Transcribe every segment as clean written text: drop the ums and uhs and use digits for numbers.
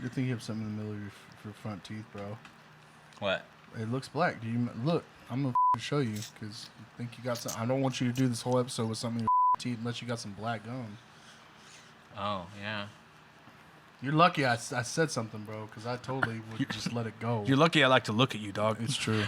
Good thing you have something in the middle of your front teeth, bro. What? It looks black. Do you look? I'm gonna show you because I think you got some. I don't want you to do this whole episode with something in your teeth unless you got some black gum. Oh yeah. You're lucky I said something, bro, because I totally would just let it go. You're lucky I like to look at you, dog. It's true.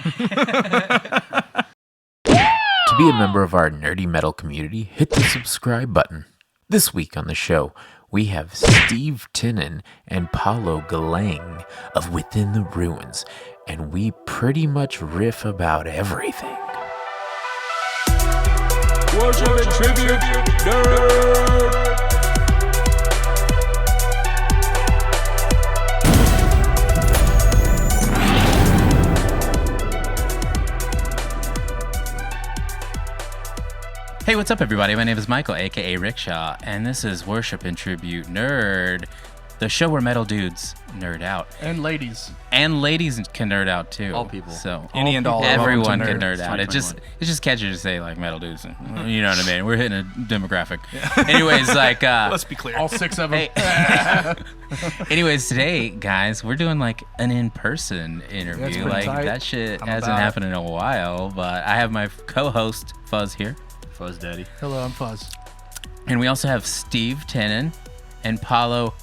To be a member of our nerdy metal community, hit the subscribe button. This week on the show, we have Steve Tinnon and Paolo Galang of Within the Ruins, and we pretty much riff about everything. Worship and tribute, nerd! Hey, what's up, everybody? My name is Michael, aka Rickshaw, and this is Worship and Tribute Nerd, the show where metal dudes nerd out. And ladies. And ladies can nerd out too. All people. So Any and all. everyone can nerd. nerd out. It's just catchy to say like metal dudes. You know what I mean? We're hitting a demographic. Anyways, like Let's be clear. All six of them. Hey. Anyways, today, guys, we're doing like an in-person interview. been Like tight. that shit I'm hasn't about it. happened in a while, but I have my co-host Fuzz here. Fuzz Daddy. Hello, I'm Fuzz. And we also have Steve Tinnon and Paolo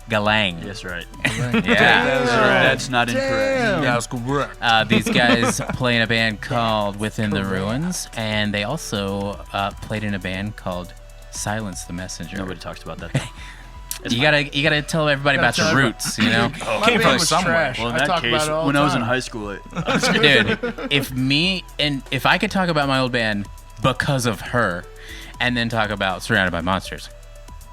Galang. Yes, right. Yeah. That's not incorrect. That's correct. These guys play in a band called Within the Ruins, and they also played in a band called Silence the Messenger. Nobody talks about that, though. You gotta tell everybody about your roots, you know? My Came band from was somewhere. trash. Well, in I that talk case, about it all when the I was in time. high school, Dude, if I could talk about my old band because of her, and then talk about Surrounded by Monsters,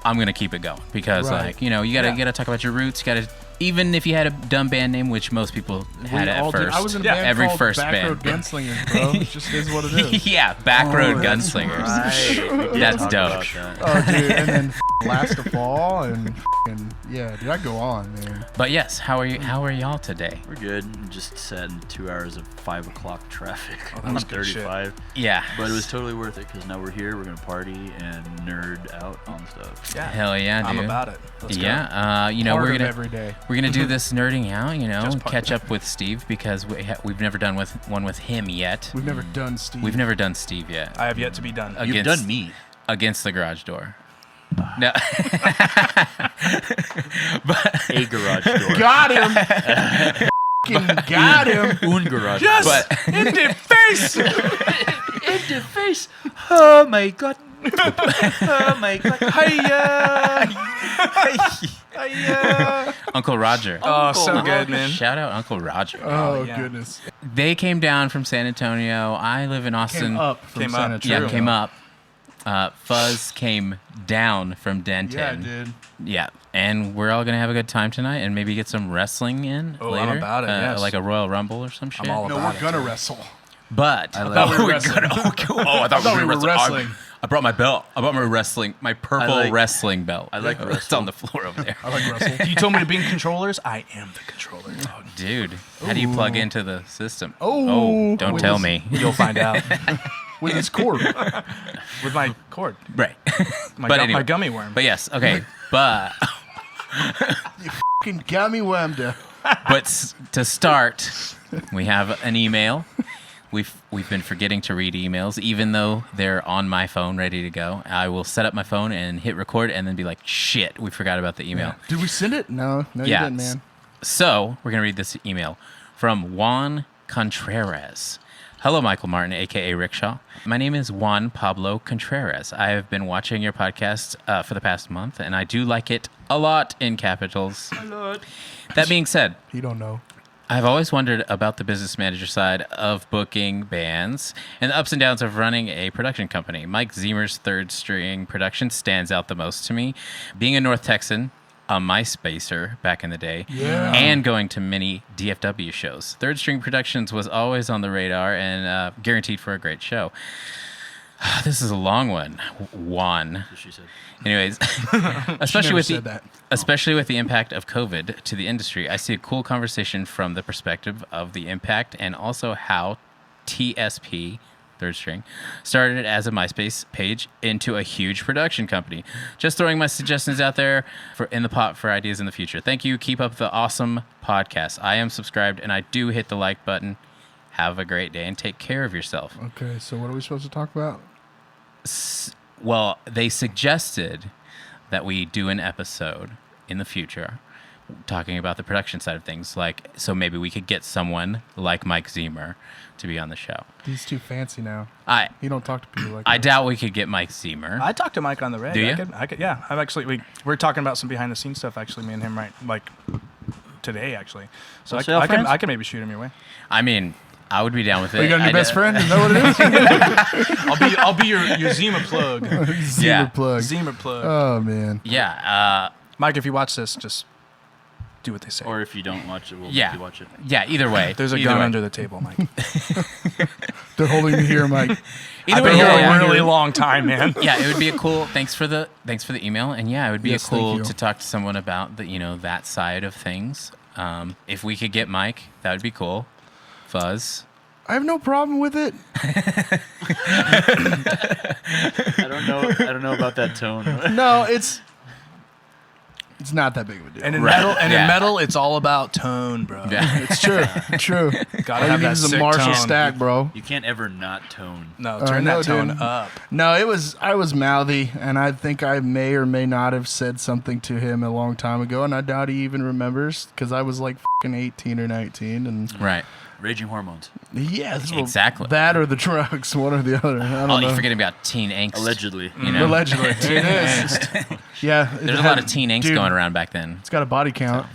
I'm gonna keep it going because, Right. like, you know, you gotta talk about your roots. You gotta, even if you had a dumb band name, which most people had We at all did. first. I was in a Yeah, band every called first Backroad band. Gunslingers, bro. It just is what it is. Yeah, Backroad that's Gunslingers. right. That's dope. Oh, dude, and then Last of All, and yeah, dude, I go on, man. But yes, how are y'all today? We're good. Just sat in 2 hours of 5 o'clock traffic that on was good shit. 35. Yeah. But it was totally worth it because now we're here. We're going to party and nerd out on stuff. Yeah. Hell yeah, dude. I'm about it. Let's go. Yeah, you know, Part we're of gonna every day. do this nerding out, you know, Just part catch of up with Steve because we've never done one with him yet. We've never done Steve. We've never done Steve yet. I have yet to be done. You've Against- done me. Against the garage door. No. But A garage door. Got him. Fucking got him. Un garage Yes! door. but In the face! In the face. Oh, my God. Oh, my God. Hiya! Uncle Roger. Oh, so good, man. Shout out Uncle Roger. Oh, yeah. goodness. They came down from San Antonio. I live in Austin. Came up from Came San up. Antonio. Yeah, came up. Fuzz came down from Denton. Yeah, dude. Yeah, and we're all gonna have a good time tonight, and maybe get some wrestling in Oh, I'm later. about it, yes. Like a Royal Rumble or some shit. all No, about we're it, gonna dude. wrestle. But I thought like we were wrestling. I thought we were wrestling. I brought my belt. I brought my purple I like- wrestling belt. I like It's wrestling. on the floor over there. I like wrestle. You told me to bring controllers? I am the controller, dog. Dude, how do you plug into the system? Oh. Don't With tell his- me. You'll find out. With his cord. With my cord. Right. My, But anyway. my gummy worm. But yes, okay. But Fucking got me whammed up. to start, we have an email. We've been forgetting to read emails, even though they're on my phone, ready to go. I will set up my phone and hit record, and then be like, "Shit, we forgot about the email." Did we send it? No, you Yeah. didn't, man. So we're gonna read this email from Juan Contreras. Hello, Michael Martin, aka Rickshaw. My name is Juan Pablo Contreras. I have been watching your podcast for the past month, and I do like it a lot in capitals. A lot. That being said, You don't know. I've always wondered about the business manager side of booking bands and the ups and downs of running a production company. Mike Ziemer's Third String Production stands out the most to me. Being a North Texan, a MySpacer back in the day, and going to many DFW shows, Third String Productions was always on the radar and guaranteed for a great show. This is a long one, Juan. She said. Anyways, never said that. especially with the impact of COVID to the industry, I see a cool conversation from the perspective of the impact and also how TSP third string. Started as a MySpace page into a huge production company. Just throwing my suggestions out there in the pot for ideas in the future. Thank you. Keep up the awesome podcast. I am subscribed, and I do hit the like button. Have a great day, and take care of yourself. Okay, so what are we supposed to talk about? Well, they suggested that we do an episode in the future talking about the production side of things. So maybe we could get someone like Mike Zemer to be on the show. He's too fancy now. I You don't talk to people like I that. doubt we could get Mike Zemer. I talked to Mike on the reg. Do you? I could, yeah. I've actually we're talking about some behind the scenes stuff. Actually, me and him today actually. So Wholesale I friends? can maybe shoot him your way. I mean, I would be down with it. Oh, you got a new I best d- friend? Is that what it is? I'll be your Zima plug. Zima Yeah. plug. Zima plug. Oh, man. Yeah. Mike, if you watch this, just do what they say. Or if you don't watch it, we'll Yeah. make you watch it. Yeah. Either way. There's a Either gun way. under the table, Mike. They're holding me here, Mike. Either I've way, been here yeah, a really long time, man. yeah, it would be a cool. Thanks for the email, and yeah, it would be Yes, a thank cool you. to talk to someone about that side of things. If we could get Mike, that would be cool. Fuzz. I have no problem with it. I don't know about that tone. No, it's not that big of a deal. And in Right. metal, Yeah. in metal, it's all about tone, bro. Yeah. It's true. True. Gotta All you have need that is a sick Marshall tone. stack, bro. You can't ever not tone. No, turn no, that tone dude. up. No, I was mouthy, and I think I may or may not have said something to him a long time ago, and I doubt he even remembers, because I was like fucking 18 or 19, and Right. Raging hormones. yeah, this Exactly. that or the drugs, one or the other. I don't Oh, know. you're forgetting about teen angst. Allegedly. You know? Allegedly, it is. Yeah, There's a lot of teen angst dude, going around back then. It's got a body count.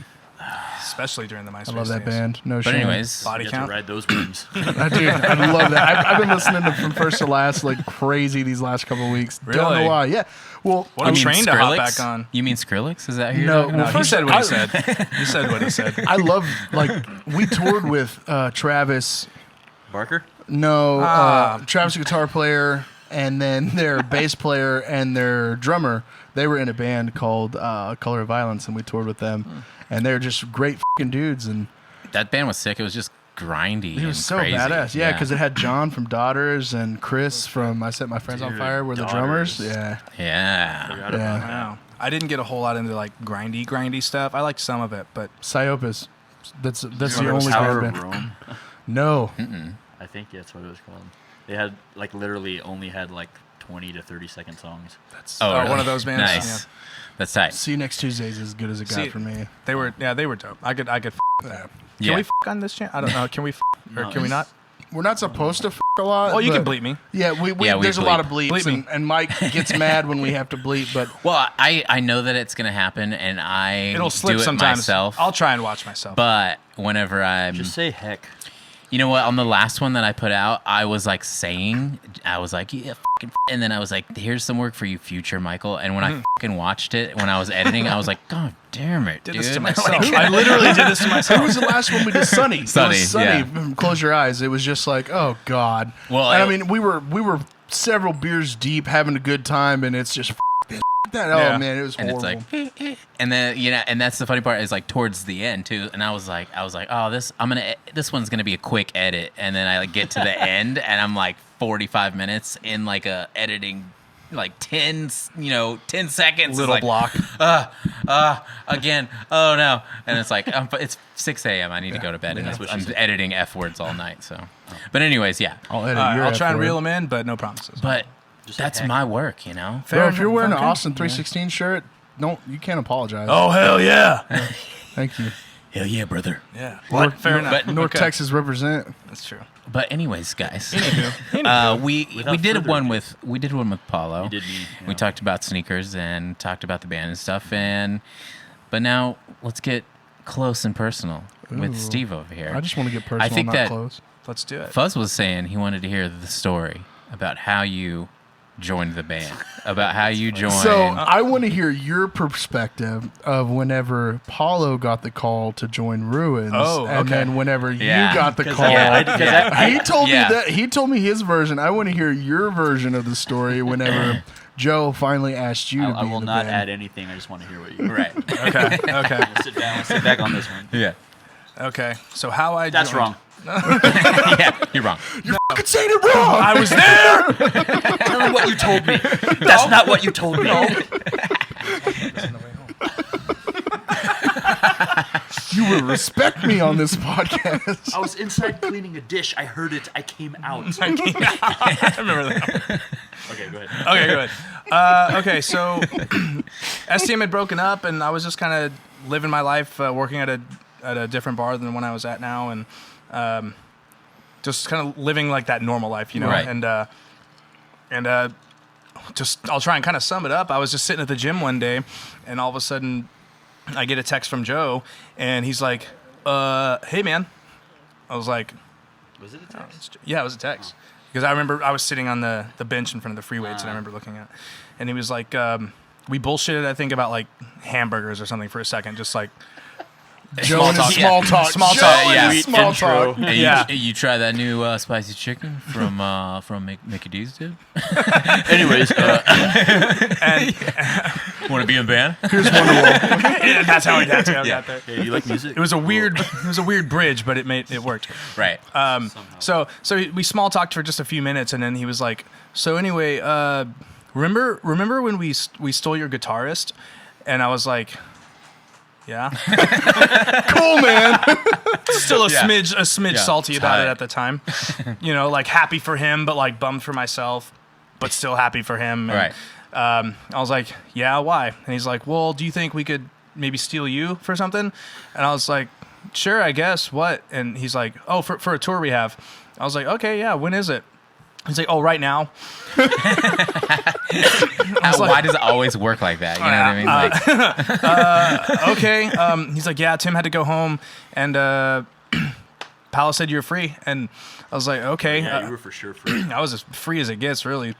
Especially during the MySpace I love that days. band. No But shame. anyways, Body You have count. to ride those rims. Dude, I love that. I've been listening to from first to last like crazy these last couple of weeks. Don't Really? know why. Yeah. Well, What a you mean train to hop Skrillex? back on. You mean Skrillex? Is that who you're No, talking No, about? he first, said what he I- said. He said what he said. I love we toured with Travis. Barker? No, Travis, a guitar player, and then their bass player and their drummer. They were in a band called Color of Violence, and we toured with them. And they're just great fucking dudes. And That band was sick. It was just grindy. he was and so crazy. badass. Yeah, because it had John from Daughters and Chris from I Set My Friends on Dude, Fire were the drummers. Daughters. Yeah. Yeah. Forgot Yeah. about that. Wow. I didn't get a whole lot into like grindy stuff. I liked some of it, but Psyopus. That's the Remember only Tower band. of Rome? No. I think that's what it was called. They had literally only had 20 to 30-second songs. Oh, one really? of those bands. Nice. Yeah. That's tight. See you next Tuesday is as good as it got See, for me. They were dope. I could f- with that. Can Yeah. we f- on this channel? I don't know. Can we f- or No, can we not? We're not supposed to a lot. Oh, you can but- bleep me. Yeah, we Yeah, we there's a lot bleep. of bleeps, Bleep me. and Mike gets mad when we have to bleep, but Well, I know that it's gonna happen, and I It'll slip do it sometimes. myself. I'll try and watch myself. But whenever I'm, Just say heck. you know what, on the last one that I put out, I was like, yeah, and then I was like, here's some work for you, future Michael. And when I fucking watched it, when I was editing, I was like, God damn it, did dude. this to myself. I literally did this to myself. who was the last one we did? Sunny. Sunny, It was Sunny. yeah. Close your eyes. It was just like, oh God. Well, and I I- mean, we were several beers deep, having a good time, and it's just that. Yeah. Oh man, it was And horrible. it's like, and then and that's the funny part is like towards the end too. And I was like, oh, this one's gonna be a quick edit. And then I get to the end, and I'm like 45 minutes in like a editing, like 10 seconds. Little It's like, block. again. Oh no. And it's like it's 6 a.m. I need to go to bed, and That's what I'm she said. editing F words all night. So, but anyways, yeah. I'll edit All your right, I'll try and F-word. reel them in, but no promises. But Just say that's heck. my work, you know. Bro, if you're wearing an Okay. Austin 316 shirt, you can't apologize. Oh hell yeah! Thank you. Hell yeah, brother. Yeah. What? Fair enough. But North Okay. Texas represent. That's true. But anyways, guys, Anywho. we Without did further one ado. with Paolo. You did me, We yeah. talked about sneakers and talked about the band and stuff, but now let's get close and personal with Ooh. Steve over here. I just want to get personal, I think not that close. Let's do it. Fuzz was saying he wanted to hear the story about how you joined the band, about how you joined. So I want to hear your perspective of whenever Paulo got the call to join Ruins, Oh, and okay. then whenever Yeah. you got the 'Cause call. I- He told Yeah. me that. He told me his version. I want to hear your version of the story. Whenever Joe finally asked you to be I will in the not band. add anything. I just want to hear what you. right. Okay. Okay. We'll sit down. We'll sit back on this one. Yeah. Okay. So how I That's joined- wrong. Yeah, you're wrong. You're fucking saying it wrong. I was there. Tell him what you told me. That's not what you told me. You will respect me on this podcast. I was inside cleaning a dish. I heard it. I came out. I remember that. Okay, go ahead. Okay, good. Okay, so STM had broken up, and I was just kind of living my life, working at a different bar than the one I was at now, and just kind of living like that normal life, you know. Right. And just I'll try and kind of sum it up. I was just sitting at the gym one day, and all of a sudden, I get a text from Joe, and he's like, "Hey, man." I was like, Was it a text? yeah, it was a text. Because I remember I was sitting on the bench in front of the free weights, and I remember looking at it. And he was like, we bullshitted, I think, about like hamburgers or something for a second, just like Joe and his small talk. Small Joe talk, and yeah. his small Intro. talk. Hey, Yeah. you try that new spicy chicken from Mickey D's, dude? Anyways, And Want to be in a band? Here's Wonderwall. yeah, that's how I got there. hey, you like music? It was a weird bridge, but it worked. Right. So we small talked for just a few minutes, and then he was like, "So anyway, remember when we stole your guitarist?" And I was like, "Yeah." Cool, man. Still a Yeah. smidge Yeah, salty about tight. it at the time. You know, like happy for him, but like bummed for myself, but still happy for him. And, Right. I was like, "Yeah, why?" And he's like, "Well, do you think we could maybe steal you for something?" And I was like, "Sure, I guess. What?" And he's like, "Oh, for a tour we have." I was like, "Okay, yeah. When is it?" He's like, "Oh, right now." Why does it always work like that? You know what I mean? Like, Okay. He's like, "Yeah, Tim had to go home, and Paolo said you're free." And I was like, "Okay." Yeah, you were for sure free. I was as free as it gets, really.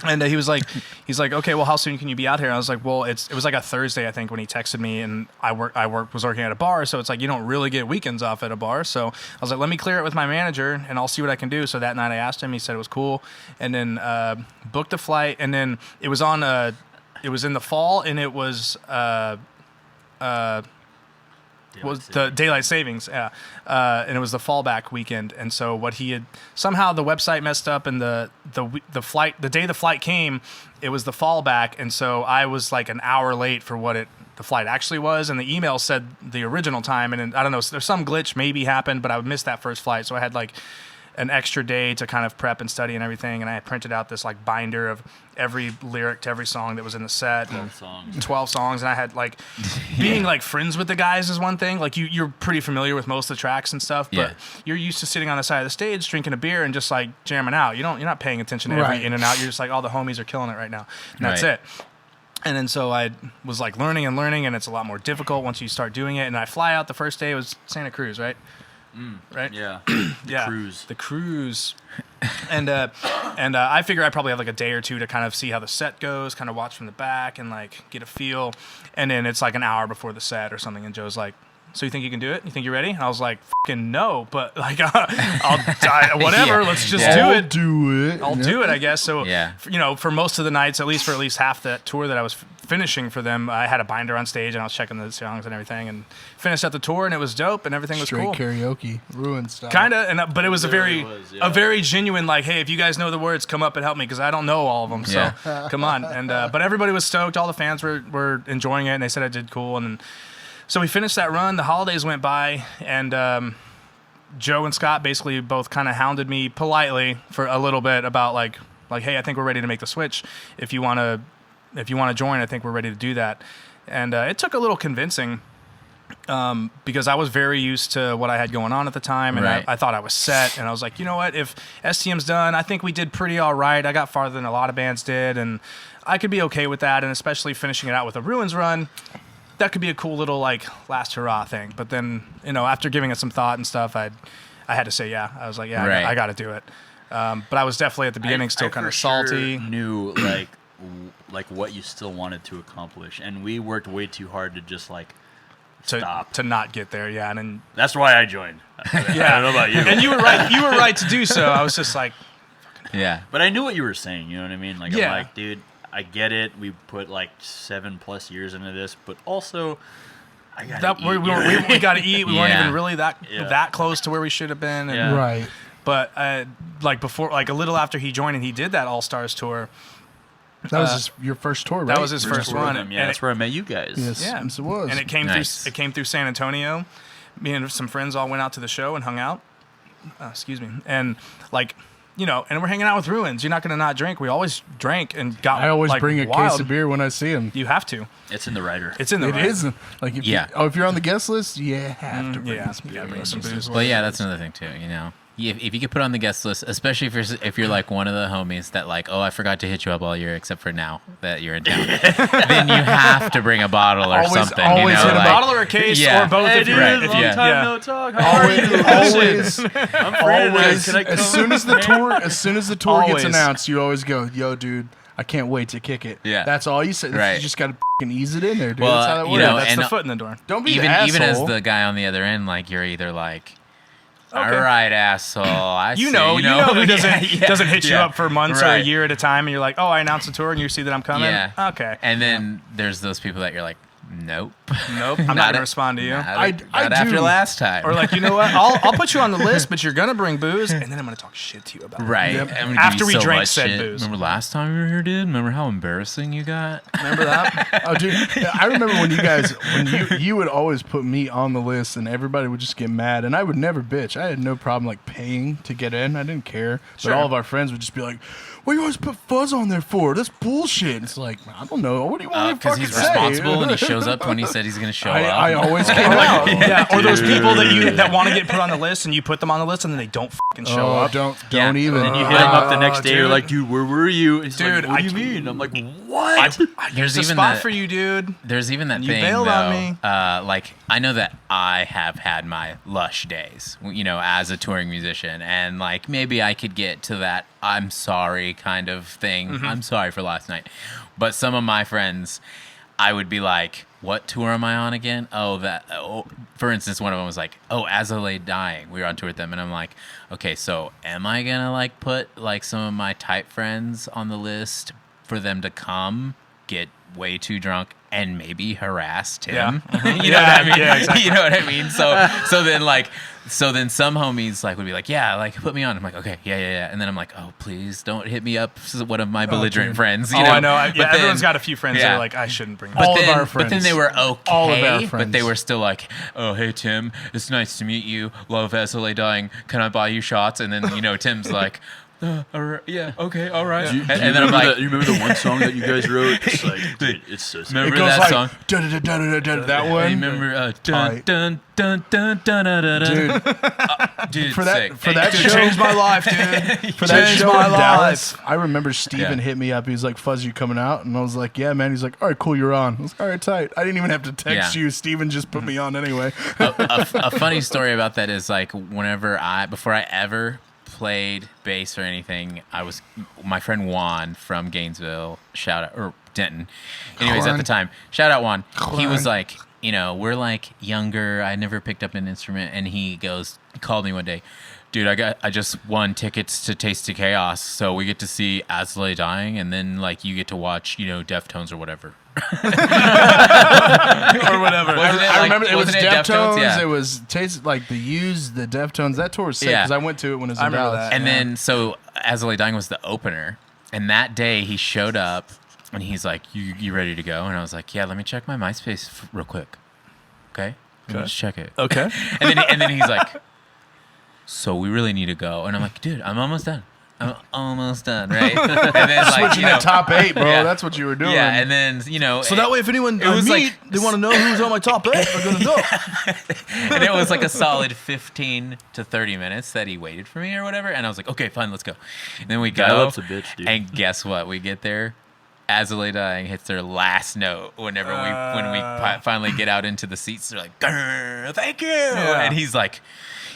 And he was like, "Okay, well, how soon can you be out here?" And I was like, "Well, it was like a Thursday, I think, when he texted me, and I was working at a bar, so it's like you don't really get weekends off at a bar." So I was like, "Let me clear it with my manager, and I'll see what I can do." So that night I asked him, he said it was cool, and then booked a flight, and then it was in the fall, and it was the daylight savings, yeah, and it was the fallback weekend. And so what he had somehow the website messed up, and the day the flight came, it was the fallback, and so I was like an hour late for what the flight actually was, and the email said the original time, and I don't know, there's some glitch maybe happened, but I missed that first flight, so I had like an extra day to kind of prep and study and everything, and I had printed out this like binder of every lyric to every song that was in the set. 12 songs, and I had like being like friends with the guys is one thing. Like you're pretty familiar with most of the tracks and stuff, but Yeah. you're used to sitting on the side of the stage drinking a beer and just like jamming out. You're not paying attention to every Right. in and out. You're just like, all the homies are killing it right now, and that's Right. it. And then so I was like learning, and it's a lot more difficult once you start doing it. And I fly out the first day, it was Santa Cruz, right? Right? Yeah. Yeah, Cruise. the cruise, and I figure I probably have like a day or two to kind of see how the set goes, kind of watch from the back and like get a feel, and then it's like an hour before the set or something, and Joe's like, "So you think you can do it? You think you're ready?" And I was like, "Fucking no, but like I'll die, whatever. Yeah. Let's just Yeah. do I'll it. do it. I'll do it, I guess." So Yeah. for most of the nights, at least half that tour that I was finishing for them, I had a binder on stage and I was checking the songs and everything, and finished out the tour, and it was dope, and everything was Straight cool. karaoke, ruin style. Kind of, but it was a really very, was, yeah. a very genuine, like, "Hey, if you guys know the words, come up and help me, because I don't know all of them." So come on, and but everybody was stoked. All the fans were enjoying it, and they said I did cool. And so we finished that run. The holidays went by, and Joe and Scott basically both kind of hounded me politely for a little bit about like, "Hey, I think we're ready to make the switch. If you want to join, I think we're ready to do that." And it took a little convincing. Because I was very used to what I had going on at the time, and Right. I thought I was set, and I was like, you know what, if STM's done, I think we did pretty all right. I got farther than a lot of bands did, and I could be okay with that, and especially finishing it out with a Ruins run, that could be a cool little like last hurrah thing. But then, after giving it some thought and stuff, I had to say yeah. I was like, yeah, Right. I got to do it. But I was definitely at the beginning still kind of for salty. Sure knew like what you still wanted to accomplish, and we worked way too hard to just like stop. To not get there, yeah, and then That's why I joined. I don't know about you, and you were right. You were right to do so. I was just like, yeah. but I knew what you were saying. You know what I mean? Like, Yeah. I'm like, dude, I get it. We put like 7+ years into this, but also we got to eat. We weren't Yeah. even really that close to where we should have been. And, Yeah. Right. But like before, like a little after he joined and he did that All Stars tour. That was your first tour, right? That was his first one. Yeah, and that's where I met you guys. Yes, Yeah, yes, it was. And it came Nice. through San Antonio. Me and some friends all went out to the show and hung out. Excuse me. And like, and we're hanging out with Ruins. You're not going to not drink. We always drank and got. I always like, bring a wild. case of beer when I see him. You have to. It's in the writer. It's in the It right. is like if if you're on the guest list, you have to bring Yeah, some you gotta beer. bring some booze. Well, yeah, that's another thing too. If you could put on the guest list, especially if you're like one of the homies that like, oh, I forgot to hit you up all year except for now that you're in town, then you have to bring a bottle or Always- something. always hit a A bottle or a case Yeah. or both. Hey, if dude, you're right, long if you- time yeah. no talk. How are you? Always, I'm free always. tonight. Can I As come? soon as the tour Always. gets announced, you always go, "Yo, dude, I can't wait to kick it." Yeah. That's all you say. Right. You just gotta ease it in there, dude. Well, That's how that you works. know, That's and the foot in the door. Don't be even the even as asshole. the guy on the other end, like you're either like, all Okay. right, asshole, I see, You know who doesn't Yeah, doesn't hit you yeah. up for months or a Right. year at a time, and you're like, oh, I announced a tour, and you see that I'm coming. Yeah. Okay. And then there's those people that you're like, nope. Nope. I'm not gonna respond to you. Not I after do. last time. Or like, you know what? I'll put you on the list, but you're gonna bring booze, and then I'm gonna talk shit to you about it. right. Yep. I'm gonna give After you we so drank much said shit. booze. Remember last time we were here, dude? Remember how embarrassing you got? Remember that? Oh, dude, I remember when you would always put me on the list, and everybody would just get mad, and I would never bitch. I had no problem like paying to get in. I didn't care. Sure. But all of our friends would just be like, "What do you always put Fuzz on there for? That's bullshit." It's like, I don't know. What do you want me to Because fucking he's say? responsible and he shows up when he said he's going to show up. I always came out. Yeah. Or those people that want to get put on the list, and you put them on the list, and then they don't fucking show Oh, up. don't Yeah. even. And you hit him up the next day. You're dude. like, dude, where were you? He's Dude, like, what do you mean? I'm like, what? There's There's a even spot that, for you, dude. There's even that You thing, bailed though. on me. Like, I know that I have had my lush days, as a touring musician, and like maybe I could get to that I'm sorry kind of thing. Mm-hmm. I'm sorry for last night. But some of my friends, I would be like, what tour am I on again? For instance, one of them was like, As I Lay Dying. We were on tour with them, and I'm like, okay, so am I gonna like put like some of my type friends on the list for them to come, get way too drunk, and maybe harass Tim? Yeah. You know what I mean? Yeah, exactly. You know what I mean? So then some homies like would be like, yeah, like put me on. I'm like, okay, yeah. And then I'm like, oh, please don't hit me up. This is one of my belligerent dude. friends. Oh, I know. But Yeah, then- everyone's got a few friends that yeah. are like, I shouldn't bring But All of then, our But then friends. they were okay. All of our But friends. they were still like, oh, hey, Tim, it's nice to meet you. Love SLA Dying. Can I buy you shots? And then, Tim's like, all right, yeah, okay, all right. Do you And then I'm remember like, that, you remember the one song that you guys wrote? It's like, dude, it's so sick. remember It goes that like song? da-da-da-da-da-da, that Hey, one. remember dun, Tight. dun, dun, dun, dun, dun, dun, dun. Dude, Dude, for that sick. for that Dude, show, changed my life, dude. for that Changed show my in life. Dallas, I remember Steven Yeah. hit me up. He was like, "Fuzz, you coming out?" And I was like, "Yeah, man." He's like, "All right, cool, you're on." I was like, "All right, tight." I didn't even have to text Yeah. you. Steven just put me on anyway. A funny story about that is like before I ever played bass or anything, my friend Juan from Gainesville, shout out, or Denton. Anyways, at the time, shout out Juan. He was like, we're like younger. I never picked up an instrument, and he called me one day. Dude, I just won tickets to Taste of Chaos, so we get to see As I Lay Dying, and then like you get to watch, Deftones or whatever. Or whatever. I remember it was wasn't Deftones. Yeah. It was Taste like the Used, the Deftones. That tour was sick Yeah. because I went to it when it was I in remember Dallas. that. And then, so As I Lay Dying was the opener. And that day he showed up and he's like, you ready to go? And I was like, yeah, let me check my MySpace real quick. Okay? Let me just check it. Okay. And then he's like, so we really need to go. And I'm like, dude, I'm almost done. I'm almost done, right? And then like, Switching that top 8, bro. Yeah. That's what you were doing. yeah, and then, So that way, if anyone It was I meet, like- they want to know who's on my top 8, they're going to know. and it was like a solid 15 to 30 minutes that he waited for me or whatever. And I was like, okay, fine, let's go. And then we go. Dial-up's a bitch, dude. And guess what? We get there. As I Lay Dying hits their last note when we finally get out into the seats. They're like, "Grr, thank you." And he's like,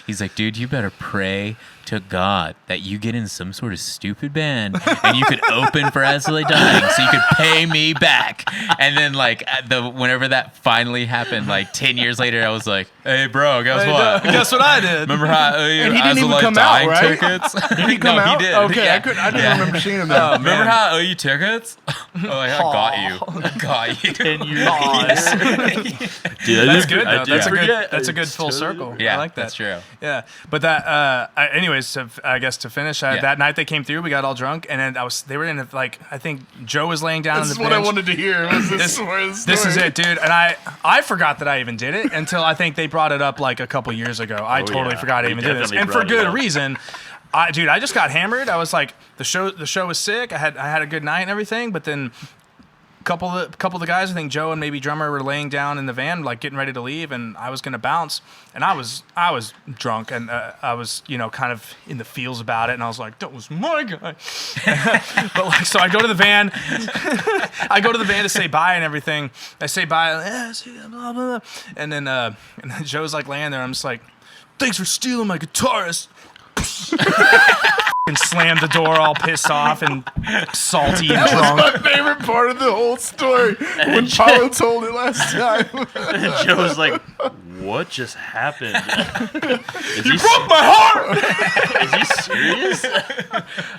He's like, dude, you better pray to God that you get in some sort of stupid band and you could open for As I Lay Dying so you could pay me back. And then like whenever that finally happened, like 10 years later, I was like, hey bro, guess what? Guess what I did? Remember how And he didn't As I even Lay come out, Dying right? tickets? Did he come no, out? he did. Okay, Yeah. I didn't remember seeing him there. Remember how I owe you tickets? I got you. I got you. 10 years. Dude, That's good though. That's a good full circle. Yeah, I like that. that's true. Yeah, but anyways, I guess to finish that night they came through, we got all drunk, and then they were in like I think Joe was laying down This on is the what bench. I wanted to hear. Was this This is it, dude. And I forgot that I even did it until I think they brought it up like a couple years ago. I totally yeah. forgot I We even did this, definitely and for brought it good up. reason. I just got hammered. I was like, the show was sick. I had a good night and everything, but then couple of the guys, I think Joe and maybe drummer, were laying down in the van, like getting ready to leave, and I was gonna bounce, and I was drunk, and I was kind of in the feels about it, and I was like, that was my guy. But like, so I go to the van, to say bye and everything. I say bye, blah, blah, blah. And then Joe's like laying there. I'm just like, thanks for stealing my guitarist. And slammed the door, all pissed off and salty and That drunk. was my favorite part of the whole story when Paolo told it last time. And Joe's like, what just happened? You broke my heart. Is he serious?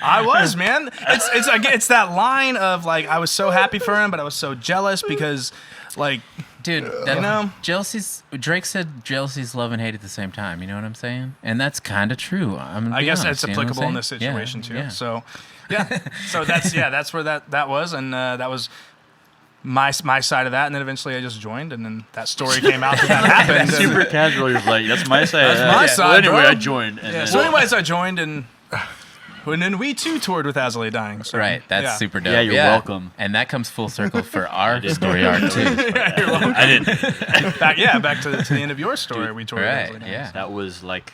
I was, man. It's that line of like, I was so happy for him, but I was so jealous because, like, Dude, jealousy's. Drake said jealousy's love and hate at the same time. You know what I'm saying? And that's kind of true. I guess it's applicable in this situation too. Yeah. So, yeah. So that's where that was, and that was my side of that, and then eventually I just joined, and then that story came out that happened. Super casual. You're like, that's my side. That's my side, Well, anyway, bro. I joined. And Yeah. then, So, anyways, I joined, and then we too toured with As I Lay Dying. So, Right, that's yeah. super dope. Yeah, you're welcome. And that comes full circle for our story arc too. I didn't. Back to the end of your story. We toured with As I Lay Right, Dying. yeah. That was like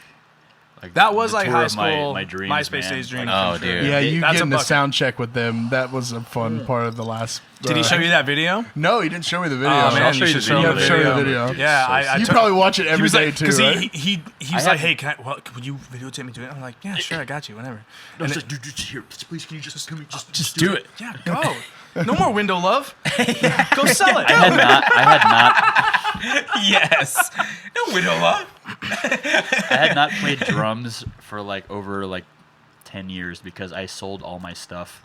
That was the like tour high of school, my dreams, MySpace man. days dream. Like, Oh, come true. dude. Yeah, you That's a getting the bucket. sound check with them. That was a fun part of the last. Did he show you that video? No, he didn't show me the video. Oh, man, I'll show you the should video. You have to show me the video. Yeah, I You took- probably watch it he every was day like, too, because right? he was I like, had- hey, would you videotape me doing it? I'm like, yeah, sure, I got you, whatever. I And was it- like, dude, here, please, can you just Do it. yeah, go. No more window love. Go sell it. I had not Yes. No widow love. I had not played drums for like over like 10 years because I sold all my stuff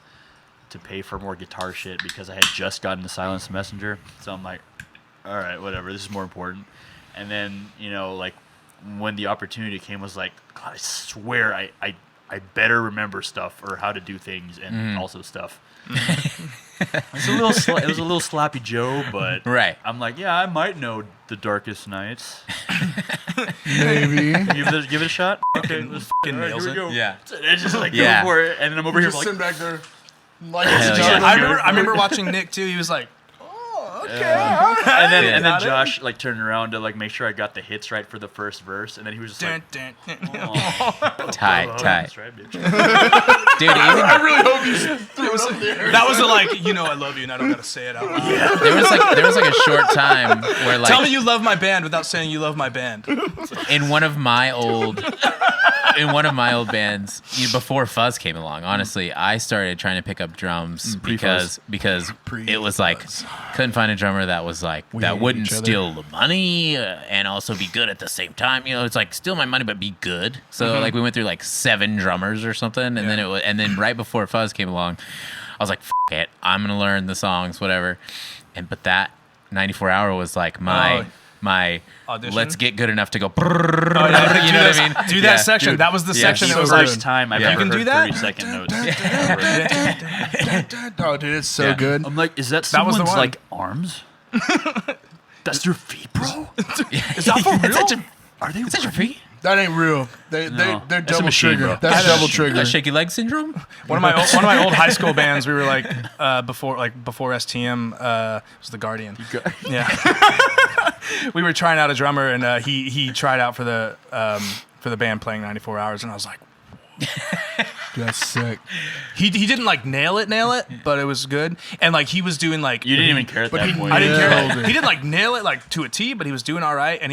to pay for more guitar shit because I had just gotten the Silence Messenger. So I'm like, all right, whatever, this is more important. And then, like when the opportunity came, was like, God, I swear I better remember stuff or how to do things and also stuff. It was a little sloppy Joe, but Right. I'm like, yeah, I might know the Darkest Nights. Maybe. Give it a shot. Okay, let's Fucking nails it. Yeah. It's just like Yeah. go for it, and then I'm over here Just like, sitting back there. Like Hell it's yeah. done. I remember watching Nick too. He was like, and Yeah. then Got it? Josh like turned around to like make sure I got the hits right for the first verse, and then he was just dun, like, dun, dun. oh, Tight. that's right, bitch. Dude, even I really hope you threw it up there. That was like, I love you, and I don't gotta say it out loud. there was like a short time where like Tell me you love my band without saying you love my band. in one of my old bands before Fuzz came along, honestly, I started trying to pick up drums because it was like couldn't find a drummer that was like that hate wouldn't each other. steal the money and also be good at the same time. It's like steal my money but be good. So like we went through like 7 drummers or something, and then right before Fuzz came along, I was like, F it, I'm gonna learn the songs, whatever. But that 94 Hour was like my Audition? let's get good enough to go. Oh, You know what I mean? Do that Yeah. section. Dude. That was the section so that was good. like, First time I've Yeah. ever You can heard do that? 30-second notes. Oh, dude, it's so Yeah. good. I'm like, is that That was the someone's one. like arms? That's their feet, bro. is that for real? Are they? Is that your feet? That ain't real. They're That's a double machine, trigger. bro. That's That's a double machine. trigger. Shaky leg syndrome? One of my old high school bands, we were like before STM was the Guardian. Yeah. We were trying out a drummer, and he tried out for the band playing 94 Hours, and I was like, That's sick. He didn't like nail it, but it was good. And like he was doing like You didn't even care at that point. I didn't Nailed care. it. He didn't like nail it like to a T, but he was doing all right. And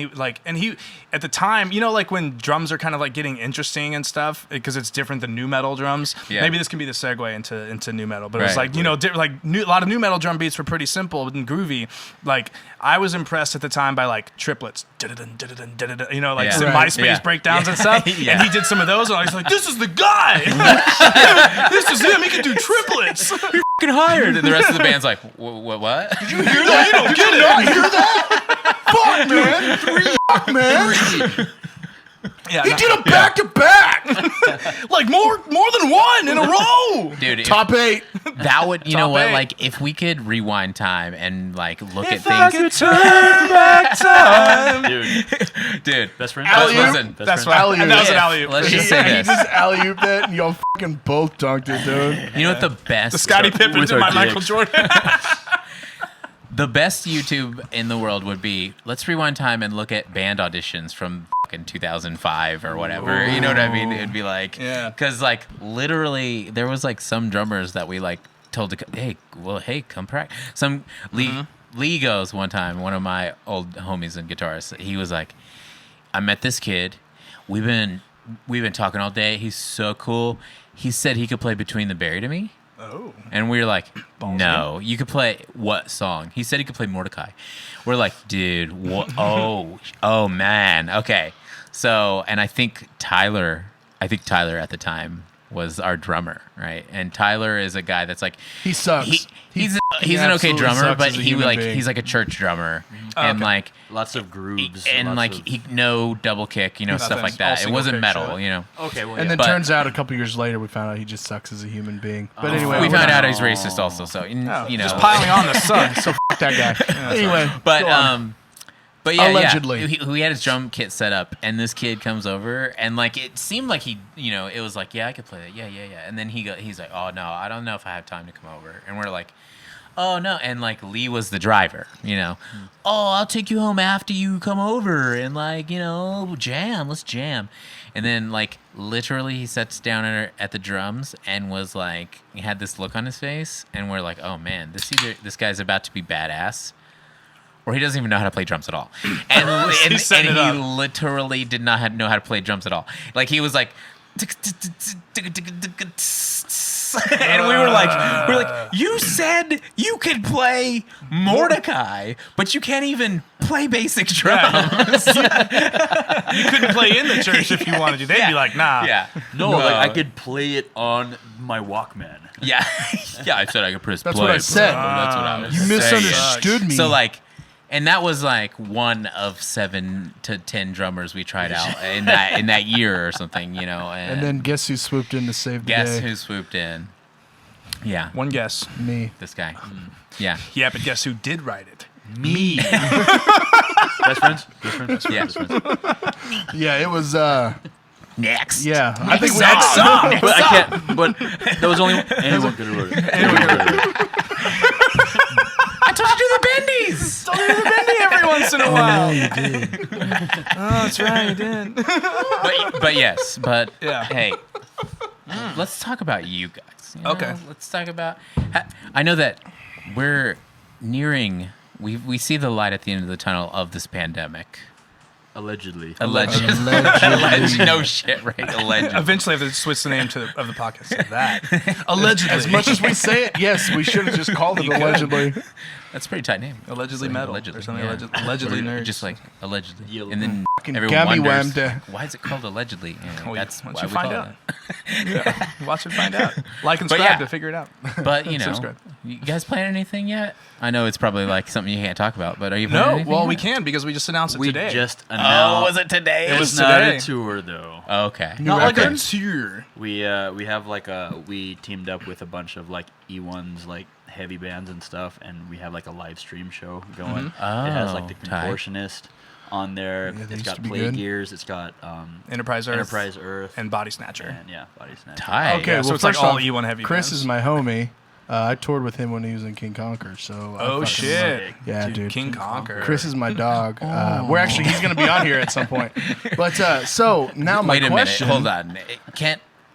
he at the time, you know, like when drums are kind of like getting interesting and stuff because it's different than new metal drums. Yeah. Maybe this can be the segue into new metal. But it was Right. like, you know, a lot of new metal drum beats were pretty simple and groovy. Like I was impressed at the time by like triplets, you know, like Yeah. some Right. MySpace Yeah. breakdowns and stuff. Yeah. And he did some of those, and I was like, "This is the guy. This is him. He can do triplets." Fucking hired. And the rest of the band's like, what? Did you hear that? You don't get it. Not hear that? Fuck, man. 3 Yeah, He did a back-to-back. like more than one in a row. Dude, if Top 8. that would, you know Top what? 8. Like, if we could rewind time and like look at I things, could turn back time. Dude, dude. best friend. Alley-oop? Listen, That's friend. right. Alley-oop. And that was an Yeah, alley-oop. let's just He say this. just alley-ooped it, and y'all fucking both dunked it, dude. You know what the best? The Scottie Pippen With to our my dicks. Michael Jordan. The best YouTube in the world would be, let's rewind time and look at band auditions from fucking 2005 or whatever. You know what I mean? It'd be like, Yeah. because like literally there was like some drummers that we like told to, hey, come practice. Some Lee goes one time, one of my old homies and guitarists. He was like, I met this kid. We've been talking all day. He's so cool. He said he could play Between the Buried and Me. Oh. And we were like, no, you could play what song? He said he could play Mordecai. We're like, dude, what? Oh man. Okay. So, and I think Tyler at the time was our drummer, right? And Tyler is a guy that's like, He sucks. he's he an okay absolutely drummer, sucks but as a he human like being. he's like a church drummer, and okay. like Lots of grooves. and lots like of- he no double kick, you know, stuff Nothing. like All that. It single wasn't kick metal, shit. you know. Okay, well, And yeah. then But- turns out a couple years later, we found out he just sucks as a human being. But anyway, We we're found not- out he's racist also, so you know. Just piling on the sun. So f- that guy. Anyway, But go on. but yeah, Allegedly. he had his drum kit set up, and this kid comes over, and like it seemed like he, you know, it was like, yeah, I could play that, yeah, and then he's like, oh no, I don't know if I have time to come over, and we're like, oh no, and like Lee was the driver, you know, oh, I'll take you home after you come over, and like, you know, let's jam, and then like literally he sits down at the drums and was like, he had this look on his face, and we're like, oh man, this guy's about to be badass. Or he doesn't even know how to play drums at all. And he setting it up. literally did not know how to play drums at all. Like he was like, and we were like, you said you could play Mordecai, but you can't even play basic drums. You couldn't play in the church if you wanted to. They'd be like, nah. Yeah. No, like I could play it on my Walkman. Yeah. Yeah, I said I could press That's play. what I said. bro. That's what I was You saying. misunderstood me. So like, and that was like one of 7 to 10 drummers we tried out in that year or something, you know. and then guess who swooped in to save the guess day? who swooped in? Yeah, One guess. Me. this guy. Yeah, Yeah, but guess who did write it? Me. Best friends? Best friends? yeah. Best friends. Yeah, it was. Next. Yeah, I think we Next all. song. But I can't. But that was only anyone could have wrote it. Anyone could have wrote it. I told you to do the bendies. Every once in a while. Oh, that's right, you did. But yes, but Yeah. hey, let's talk about you guys. You know? Okay. Let's talk about. I know that we're nearing. We see the light at the end of the tunnel of this pandemic. Allegedly. Allegedly. No shit, right? Allegedly. Eventually, I have to switch the name of the podcast to that. Allegedly. As much as we say it, yes, we should have just called it allegedly. That's a pretty tight name. Allegedly Like, metal. Allegedly. Or something. Yeah. Allegedly Or nerds. Just like allegedly. Yellow. And then Fucking everyone gammy wonders, whammed. why is it called allegedly? You know, Well, that's once why you we find call out. it. Watch and find out. Like and But subscribe yeah. to figure it out. But, you know, Subscribe. you guys plan anything yet? I know it's probably like something you can't talk about, but are you No, planning anything well, we yet? can because we just announced it We today. just Oh, announced. was it today? It was It's not today. a tour though. Okay. New Not like a records? tier. We have like we teamed up with a bunch of like E1's like heavy bands and stuff, and we have like a live stream show going. It has like the Oh, tight. Contortionist on there. Yeah, they It's used got to be Play good. Gears. It's got Enterprise Earth. Enterprise Earth And Body Snatcher. and yeah, Body Snatch. Tight. Okay, so well, it's like first all off, E1 heavy Chris bands. is my homie. I toured with him when he was in King Conquer. So I Oh, fucking shit. love- Yeah, dude. King Conquer. Chris is my dog. We're actually he's going to be on here at some point. But so now my Wait a question. minute. Hold on.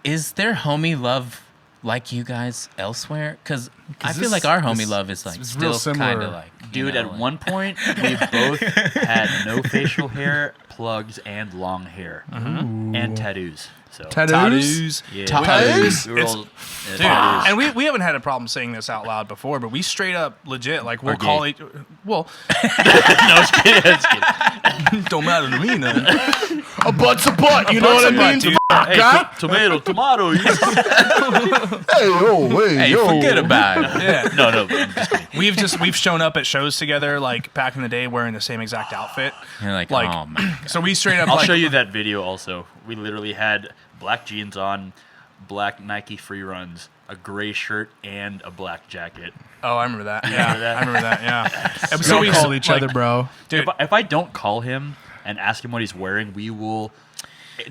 Is there homie love like you guys elsewhere? Because I feel like our homie love is like it's real still similar. kind of like Dude, at one point, we both had no facial hair, plugs, and long hair. And tattoos. So Tattoos? Yeah. Tattoos? We were all- Dude, tattoos. and we haven't had a problem saying this out loud before, but we straight up legit like we'll Are call gay. each. Well, No, it's kidding. It's kidding. don't matter to me none. A butt's a butt. You know what I mean? Hey, Guy? tomato. Hey, forget about it. Yeah. No, I'm just kidding. We've shown up at shows together like back in the day wearing the same exact outfit. You're like, Like, oh my god. So we straight up I'll like show you that video also. We literally had black jeans on, black Nike free runs, a gray shirt, and a black jacket. Oh, I remember that. Yeah, remember that? I remember that. Yeah. And So we called like, each other, bro. dude. If I don't call him and ask him what he's wearing, we will.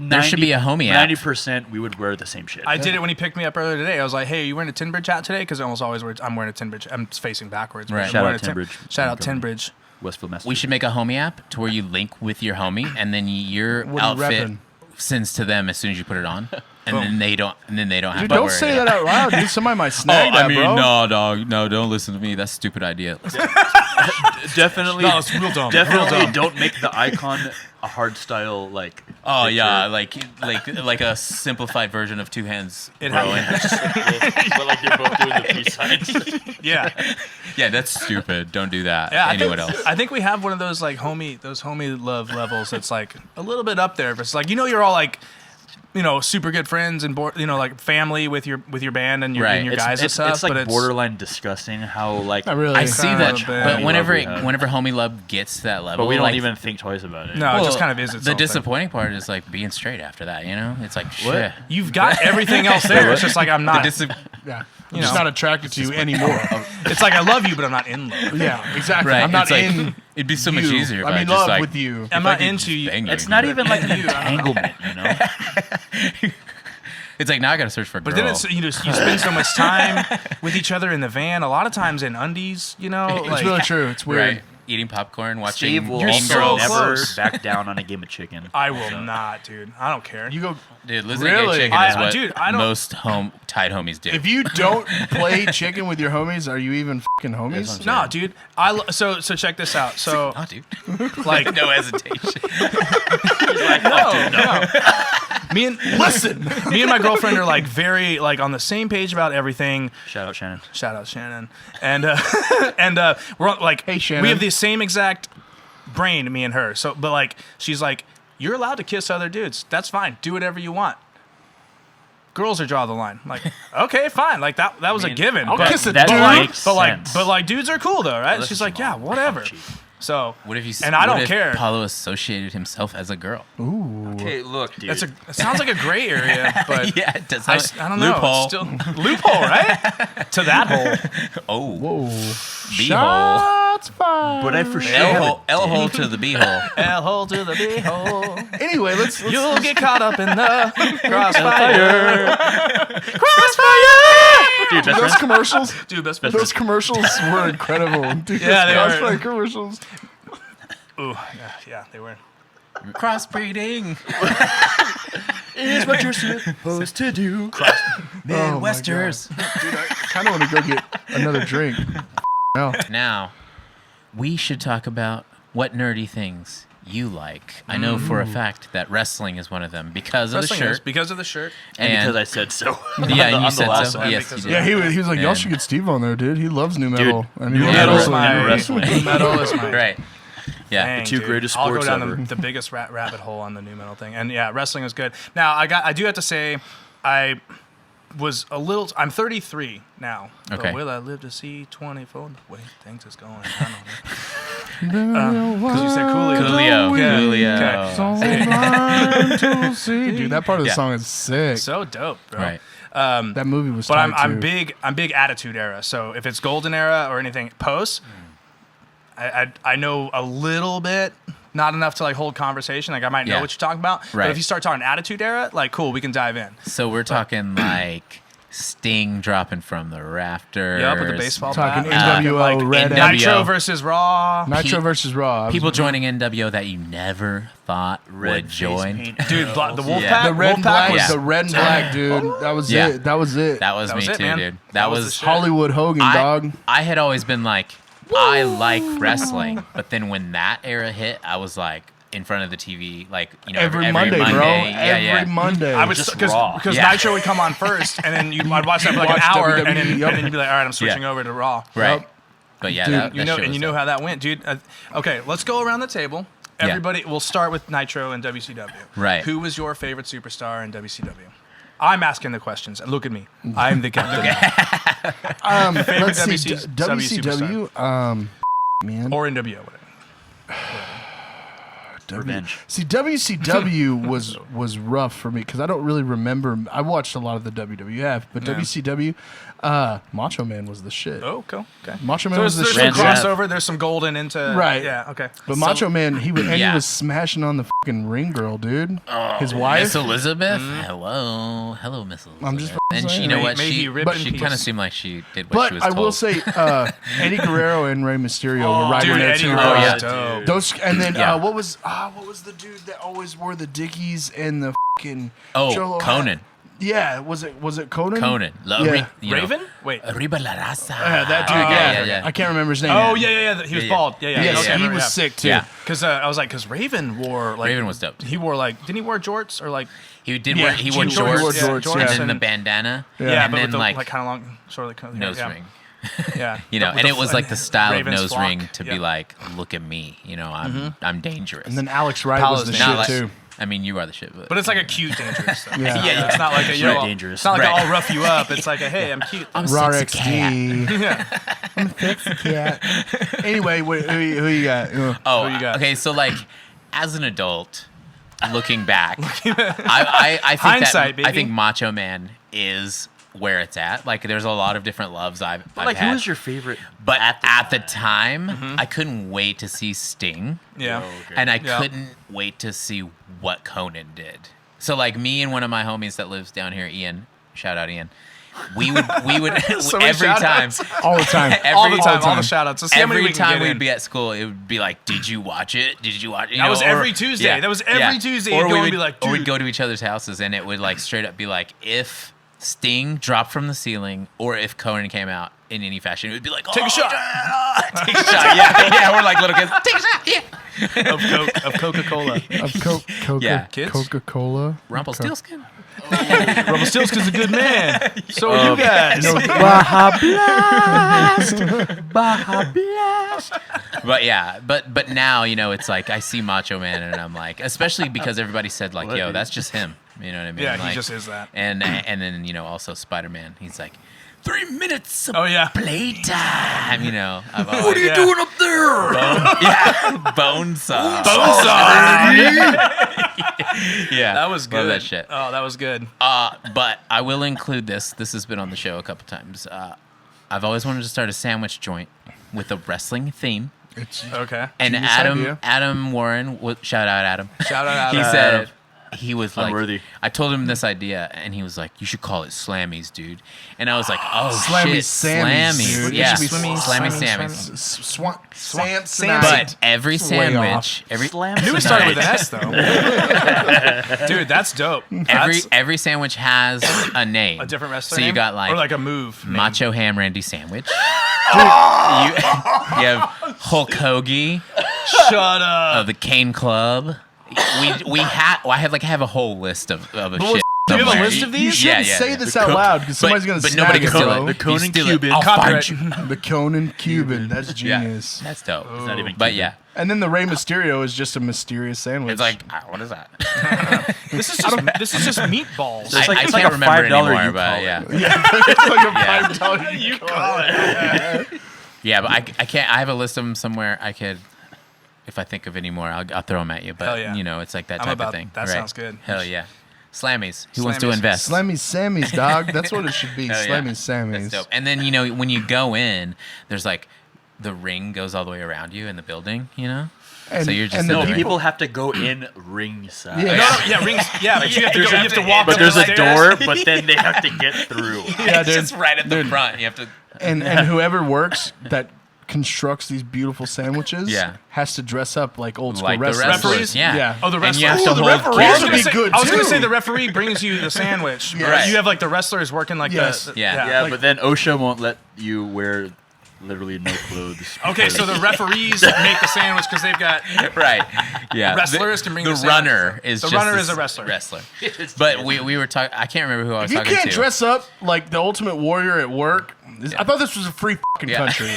There should be a homie app. 90% we would wear the same shit. I did it when he picked me up earlier today. I was like, "Hey, are you wearing a Tinbridge hat today?" Because I almost always wear. I'm wearing a Tinbridge. I'm facing backwards. but Right. I'm Shout wearing out a Tinbridge. Shout out Company. Tinbridge. Westfield, Massachusetts. We should make a homie app to where you link with your homie, and then your What are you outfit repping? sends to them as soon as you put it on, and then they don't. And then they don't have Dude, to don't wear say it. that out loud, dude. Somebody might Oh, snag that, I mean, bro. no, dog. No, don't listen to me. That's a stupid idea. definitely. No, it's real dumb. Definitely Real dumb. don't make the icon a hard style like. Oh picture. yeah, like a simplified version of two hands. It throwing. but like they're both doing the peace signs. Yeah. Yeah, that's stupid. Don't do that. Yeah, Anyone else? I think we have one of those like homie love levels that's like a little bit up there. But it's like you're all like, super good friends and like family with your band and your Right. and your guys and stuff. It's like but borderline disgusting how like. Not really. I see Kind that, of a bit. but whenever Homie love we have. homie love gets to that level, But we don't like, even think twice about it. No, it well, just kind of is its the own thing. disappointing part is like being straight after that. It's like What? shit. You've got everything else there. It's just like I'm The not. Yeah. I'm You just know. not attracted to you anymore. It's like I love you, but I'm not in love. Yeah, exactly. Right. I'm not it's like, in it'd be so much you. easier. If I'm I in just, love like, with you. I'm if I not could into just you. bang It's you, not know? even like an You, I don't know. entanglement, It's like now I gotta search for a But girl. then it's you spend so much time with each other in the van. A lot of times in undies. It's Like, really true. It's weird. right. Eating popcorn, watching Steve will You're Mean so also Girls. never close. back down on a game of chicken. I will not, dude. I don't care. You go. Dude, listening Really? to chicken is what Dude, I don't- most tight homies do. If you don't play chicken with your homies, are you even fucking homies? No, dude. So check this out. So oh, dude. like No hesitation. me and my girlfriend are like very like on the same page about everything. Shout out Shannon. Shout out Shannon. And we're on, like, Hey, Shannon. we have the same exact brain, me and her. So, but like, she's like, you're allowed to kiss other dudes. That's fine. Do whatever you want. Girls are draw the line. Like, okay, fine. Like that was a given. I'll but, kiss a that dude. makes but sense. like dudes are cool though, right? Unless She's it's like, your yeah, mom. whatever. Cheap. So What if you? And I what don't if care. Paulo associated himself as a girl. Okay, look, dude. it sounds like a gray area, but Yeah, it does. I don't know. Loophole. It's still, loophole, right? To that hole. Oh, Whoa. B hole. Shots fired. but I for sure have a L hole to the B hole. L hole to the B hole. Anyway, let's You'll get caught up in the crossfire. dude, best those friends. commercials. Dude, best Best friend. Those commercials were incredible. Dude, Yeah, those they were. cosplay commercials. Ooh, yeah, they were. Crossbreeding. Is what you're supposed to do. Midwesters. Dude, I kind of want to go get another drink. No. Now, we should talk about what nerdy things you like. I know for a fact that wrestling is one of them because of the Wrestling is shirt. because of the shirt. And because I said so. Yeah, on you the said last so. one. Yes, you because did. Yeah, he was like, y'all And- should get Steve on there, dude. He loves new metal. and he new loves metal Metal is wrestling. my wrestling. Metal is my Right. Yeah. Dang, two dude. greatest I'll go sports down ever. the biggest rabbit hole on the new metal thing. And yeah, wrestling is good. Now I do have to say, I was a little. I'm 33 now. Okay. But will I live to see 24? The way things is going. I don't know. Because you said Coolio. Coolio. Dude, that part of the Yeah. song is sick. So dope, bro. Right. That movie was. But tight, I'm too. big Attitude Era. So if it's Golden Era or anything post, I know a little bit, not enough to like hold conversation. Like I might know Yeah. what you're talking about. But Right. if you start talking Attitude Era, like cool, we can dive in. So we're talking like Sting dropping from the rafters. Yep, with the baseball Talking bat. NWO, Like Red NWO. Nitro versus Raw. Nitro versus Raw. People joining NWO that you never thought would join. Dude, the Wolfpack. Yeah. The red and Wolfpack black was was the red and black, dude. That was Yeah. it. That was it. That was That me was it, too, man. dude. That That was the was shit. Hollywood Hogan, dog. I had always been like, I like wrestling, but then when that era hit, I was like in front of the TV, like Every Monday, bro. Every Monday. I would Just because Raw. Yeah. Nitro would come on first, and then I'd watch that for like an Watch hour, WWE, and then yep. you'd be like, all right, I'm switching Yeah. over to Raw. Right. Yep. But yeah, Dude, that You know, shit and was you know dope. how that went, dude. Okay, let's go around the table. Yeah. Everybody, we'll start with Nitro and WCW. Right. Who was your favorite superstar in WCW? I'm asking the questions. Look at me. I'm the captain. Let's see. WCW WCW. Man. Or NWO, whatever. Revenge. See, WCW was rough for me because I don't really remember. I watched a lot of the WWF, but Yeah. WCW, Macho Man was the shit. Oh, cool. Okay. Macho Man So was the there's shit. some Rand crossover. There's some golden into Right. Yeah. Okay. But Macho Man, he Yeah. was smashing on the fucking ring girl, dude. His Miss wife. Elizabeth? Hello, Miss Elizabeth. I'm just and saying. you know May- what? may he rip in She peace. kind of seemed like she did what she But was I told. will say, Eddie Guerrero and Rey Mysterio were right Dude, in there Eddie too. Guerrero yeah. was dope. Those and then Yeah. what was the dude that always wore the Dickies and the fucking Cholo hat? Conan. Yeah, was it Conan? Conan. Yeah. Raven? Wait. Arriba la raza. That dude. yeah. I can't remember his name. Oh yeah. He was Yeah, bald. Yeah. Yes, Okay, he was yeah. sick too. Yeah. Because I was like, because Raven wore like Raven was dope. He wore like, didn't he wear jorts or like? He did Yeah, wear he wore he jorts, wore jorts, and yeah. then the bandana, Yeah, and but then with the, like, kind of long, sort of like nose yeah. ring. Yeah. You know, With and the it was fl- like the style Raven's of nose flock. ring to be Yeah. like, look at me, you know, I'm dangerous. And then Alex Wright Paolo's was the name. shit Not too. like, I mean, you are the shit, But it's like a cute dangerous. Though. Yeah. Yeah, It's not like a Right, yo. dangerous. It's not like Right. I'll rough you up. It's like a hey, I'm cute. I'm Raw sexy cat. XD. I'm a sexy cat. Anyway, who you got? Oh, Who you got? okay. So like, as an adult, looking back, I think Hindsight, that I baby. think Macho Man is where it's at. Like, there's a lot of different loves I've Like, had. who was your favorite? But at the time, I couldn't wait to see Sting. Yeah. And I Yeah. couldn't wait to see what Conan did. So like me and one of my homies that lives down here, Ian, shout out Ian. We would So many every time, shout-outs. All the time. all the time, all time. the shout outs. Let's see how many every we can time get we'd in. be at school, it would be like, "Did you watch it? Did you watch it?" You That know, was or- every Tuesday. yeah, That was every Tuesday. You'd Or go we and would be like, or we'd "Dude." go to each other's houses, and it would like straight up be like, if Sting dropped from the ceiling, or if Conan came out in any fashion, it would be like, Take a shot. take a shot, yeah, we're like little kids, take a shot, yeah. of Coca-Cola. Of Yeah. Kids? Coca-Cola. Rumpelstiltskin. Rumpelstiltskin's a good man. So are you guys. Baja Blast! Baja Blast! But yeah, but now, you know, it's like I see Macho Man and I'm like, especially because everybody said like, yo, that's just him. You know what I mean? Yeah, like, he just is that. And then, you know, also Spider-Man. He's like, 3 minutes of Oh yeah. playtime. You know, I've What always, are you doing up there? yeah, Bonesaw. Yeah, That was good. Love that shit. Oh, that was good. But I will include this. This has been on the show a couple times. I've always wanted to start a sandwich joint with a wrestling theme. Okay. And Genius Adam idea. Adam Warren, shout out Adam. Shout out He Adam. said he was like, Unworthy. I told him this idea, and he was like, "You should call it Slammies, dude." And I was like, "Oh Slammy shit, Sammies, Slammies, dude. It yeah, should be Slammy Sammies." Samsonite. But every Way sandwich, every Slam I knew it started with an S though. Dude, that's dope. That's every sandwich has a name. a different wrestler. So you name? got like, or like a move. name. Macho Ham Randy Sandwich. you have Hulk Hoagie Shut up. of the Cane Club. I have a whole list of a shit. do you have a somewhere. list of these? You Yeah, shouldn't yeah, say yeah. this out loud because somebody's gonna but snag nobody it, can steal bro. it. The Conan You steal Cuban. I'll Copyright. find you. The Conan Cuban. That's Yeah, genius. that's dope. It's not even But Cuban. yeah, And then the Rey Mysterio is just a mysterious sandwich. it's like, what is that? This is just meatballs. It's like- I it's can't like a remember $5 anymore, you but call yeah. it. it's like a Yeah. $5 you call it. Yeah, but I can't. I have a list of them somewhere. I could, if I think of any more, I'll throw them at you. But Hell yeah. you know, it's like that I'm type about- of thing. that right? sounds good. Hell yeah, Slammies. Who wants to Slammies. invest? Slammies Sammys, dog. That's what it should be. Hell yeah. Slammies Sammys. That's dope. And then, you know, when you go in, there's like the ring goes all the way around you in the building. You know, And, So you're just and in the No, there. people have to go in ringside. Yeah. No, yeah, rings. Yeah, but you have to walk. But up there's the a stairs. door, but then they have to get through. Yeah, it's dude. just right at the front. You have to. And whoever works that constructs these beautiful sandwiches has to dress up like old school Like the wrestlers. wrestlers, yeah. Oh, the And you wrestlers. have to the hold referees I was would gonna be say, good I was gonna too. say the referee brings you the sandwich. Yes. You have like the wrestlers working like Yes. the Yeah. Yeah, but then OSHA won't let you wear literally no clothes. Okay, so the referees make the sandwich because they've got Right. Yeah. Wrestlers can bring the the sandwich. runner is The just runner this is a wrestler. But we were talking. I can't remember who I was If you talking can't to. dress up like the Ultimate Warrior at work, I thought this was a free fucking country.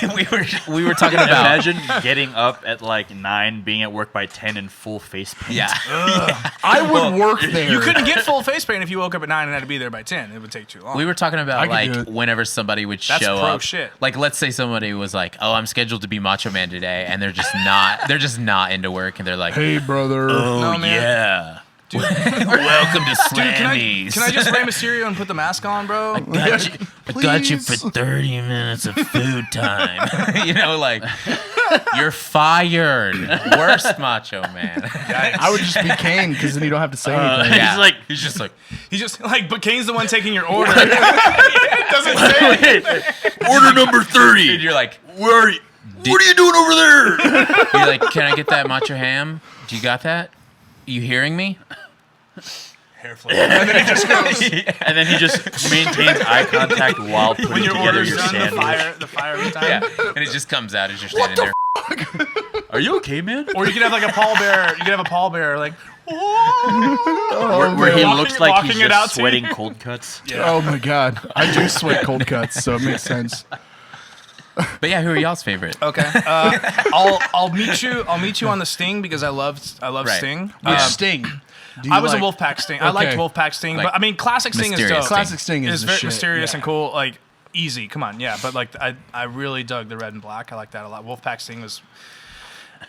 we were talking about. Imagine getting up at like 9, being at work by 10 in full face paint. Yeah. I would work there. You couldn't get full face paint if you woke up at 9 and had to be there by 10. It would take too long. We were talking I about could do like it. whenever somebody would That's show pro up. shit. Like let's say somebody was like, "Oh, I'm scheduled to be Macho Man today," and they're just not. They're just not into work, and they're like, Hey, brother. No, man. yeah. Welcome to Dude, Slammies. can I just Rey Mysterio and put the mask on, bro? I got you for Please. 30 minutes of food time. You know, like, you're fired. Worst Macho Man. I would just be Kane because then you don't have to say anything. Yeah. He's just like, He's just like, but Kane's the one taking your order. It doesn't say it. Order number 30. dude, you're like, Where are you? What are you doing over there? you're like, can I get that Macho Ham? Do you got that? You hearing me? And then he just goes, And then he just maintains eye contact while putting when your together order's your done, sandwich. the fire every time. Yeah. And it just comes out as you're standing there. Are you okay, man? Or you could have like a pallbearer. You could have a pallbearer like, Where he Walking- looks like walking he's it out just to you. sweating cold cuts. Oh my god, I do sweat cold cuts, so it makes sense. But yeah, who are y'all's favorite? okay, I'll meet you. I'll meet you on the Sting because I love Right. Sting. Which Sting? Do you I was like? a Wolfpack Sting. I liked Okay. Wolfpack Sting, Like but I mean, classic Sting is mysterious dope. Sting. Classic Sting is It's the very shit. mysterious Yeah. and cool. Like easy, come on, yeah. But like I really dug the red and black. I like that a lot. Wolfpack Sting was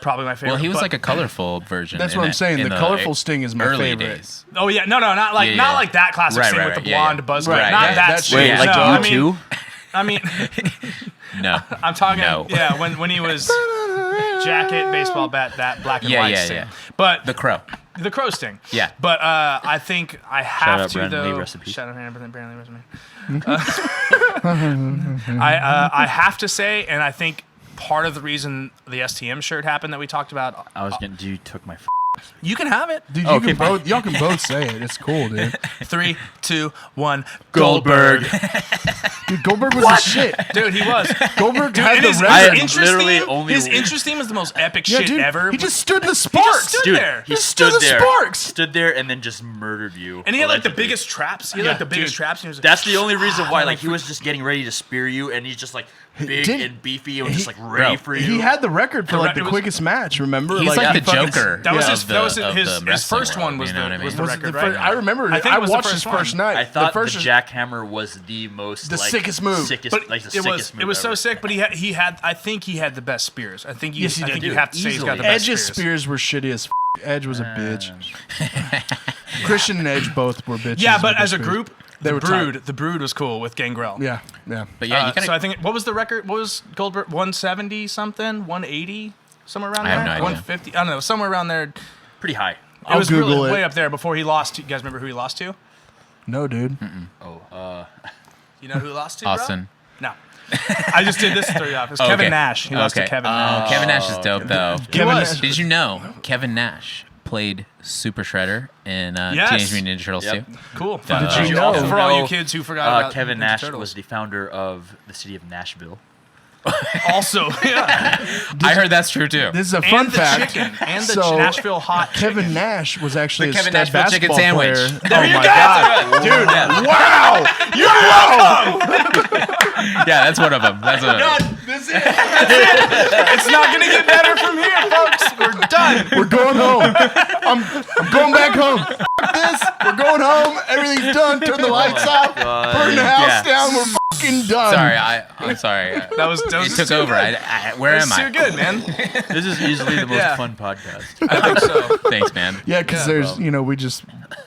probably my favorite. Well, he was but- like a colorful version. That's in what I'm it- saying. in The colorful Sting is my early favorite. days. Oh yeah, no, not like Yeah, not yeah. like that classic Right, Sting right, with right. the Yeah, blonde yeah. buzz Right, cut. Not yeah, that that's- Sting. Wait, Yeah. like no, you I mean, too? I mean, No. I'm talking. No. Yeah, when he was jacket, baseball bat, that black and Yeah, white yeah, Sting. yeah. But The Crow. the Crow Sting. Yeah. But I think I have out to Brandon though. Lee, rest in peace. Shout out Brandon Lee, rest in peace. I have to say, and I think part of the reason the STM shirt happened that we talked about. I was getting. You took my. You can have it. Dude, Okay, y'all can both say it. It's cool, dude. 3, 2, 1. Goldberg. Dude, Goldberg was a shit. Dude, he was. Goldberg Dude, had and the his, record. his interest literally theme, only- his interest theme is the most epic Yeah, shit dude, ever. he just stood in the sparks. stood Dude, there. he Just stood to the there. sparks. Stood there and then just murdered you. And he had like the allegedly. biggest traps. He had Yeah, like the biggest dude. traps. And he was like, That's the only reason why. Like he was just getting ready to spear you, and he's just like big Did- and beefy and was just like ready for you. He had the record for like it the was- quickest match. Remember? He's like the fucking- Joker. That was Yeah. his. of That was the- of his. the His wrestling first one world, was you know what I the was mean? the Was it record, the right? first- I remember. I think I it was the watched first his first one. night. I thought the first jackhammer was the most The like, sickest move. Sickest, But like the it was sickest move it was so ever. sick. But he had. I think he had the best spears. I think Yes, he I did, think you dude. have to say he's got the Easily. best Edge's spears. spears were shitty as. Edge was a bitch. Christian and Edge both were bitches. Yeah, but with their as a spears. group, They the were Brood, tight. the Brood was cool with Gangrel. Yeah, yeah. But yeah, you So gotta, I think what was the record? What was Goldberg? 170 something? 180? Somewhere around I there. have no idea. 150? I don't know. Somewhere around there. It Pretty high. I'll was Google really it. way up there before he lost. You guys remember who he lost to? No, dude. Oh, You know who he lost to? bro? Austin. No. I just did this to throw you off. It was Okay. Kevin Nash. He lost to Okay. Kevin Nash. Kevin Nash is dope though. Kevin was. Nash- Did you know Kevin Nash played Super Shredder in Yes. Teenage Mutant Ninja Turtles Yep. 2? Cool. Did you know? also For all you know, kids who forgot about Kevin Ninja Nash Turtles. was the founder of the city of Nashville. Also, yeah. I heard that's true too. This is a fun and the fact. chicken. And the So, Nashville hot Kevin chicken. Nash was actually The a Kevin stud Nashville chicken basketball sandwich. player. There Oh you my go. god, dude! Wow, you're welcome. Yeah, that's one of them. That's one of them. It's not going to get better from here, folks. We're done. We're going home. I'm going back home. F- this. We're going home. Everything's done. Turn the lights off. Burn the house Yeah. down. We're fucking done. Sorry, I'm sorry. That was It took over. Where am I? Too good, man. This is easily the most Yeah. fun podcast. I think so. Thanks, man. Yeah, because there's, we just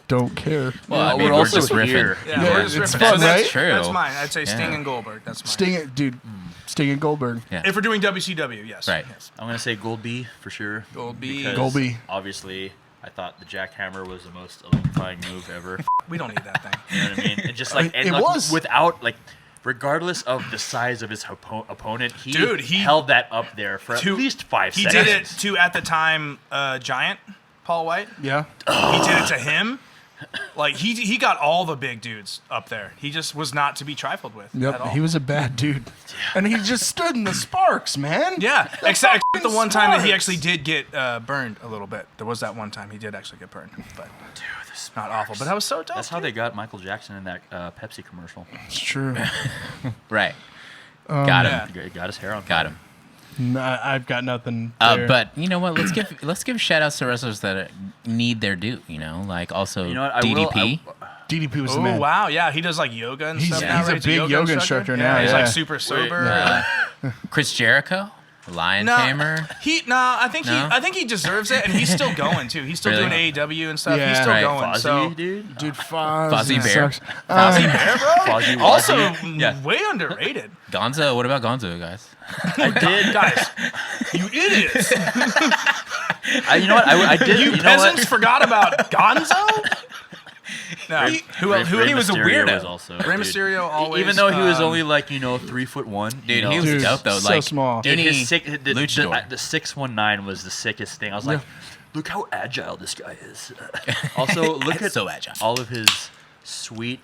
don't care. Well, I mean, we're we're also just riffing. here. Yeah, Yeah, we're just it's ripping. fun, So right? that's True. That's mine. I'd say Sting Yeah. and Goldberg. That's mine. Sting, dude. Sting and Goldberg. Yeah. If we're doing WCW, yes. Right. Yes. I'm gonna say Gold B for sure. Gold B. because Gold B. Obviously, I thought the jackhammer was the most electrifying move ever. We don't need that thing. You know what I mean? And just like, and It like, was. without like, regardless of the size of his opponent, he held that up there for at least 5 He seconds. did it to, at the time, Giant, Paul White. Yeah. He did it to him. Like, he got all the big dudes up there. He just was not to be trifled with at all. Yep. He was a bad dude. And he just stood in the sparks, man. Yeah, except the one time that he sparks. actually did get burned a little bit. There was that one time he did actually get burned. But, dude, this is not awful. But that was so dope. That's how they got Michael Jackson in that Pepsi commercial. It's true. Right. Got him. yeah. He got his hair on Got fire. him. No, I've got nothing. There. But you know what? Let's give shout outs to wrestlers that need their due. You know, like also You know what? DDP. DDP was the Oh, man. wow. Yeah, he does like yoga and He's- stuff now. he's a right? big yoga instructor now, He's yeah. like super sober. Chris Jericho, Lion No, Tamer. I think No? I think he deserves it, and he's still going too. He's still Really? doing AEW and stuff. Yeah. He's still Right. going. Fozzy, So dude. Dude, Fozzy Fozzy Bear. sucks. Fozzy Bear, bro. Fozzy Also, Wozzy. Yeah. way underrated. Gonzo. What about Gonzo, guys? I did. Guys, you idiots! You know what? I did. You know peasants what? forgot about Gonzo. No, Rey he was a Mysterio weirdo. was also, Rey dude. Mysterio always, Even though he was only like 3'1", Dude, you know, he was Dude, dope though. so Like small. Dude, any his luchador. the 619 was the sickest thing. I was like, look how agile this guy is. Also, look at So agile. all of his sweet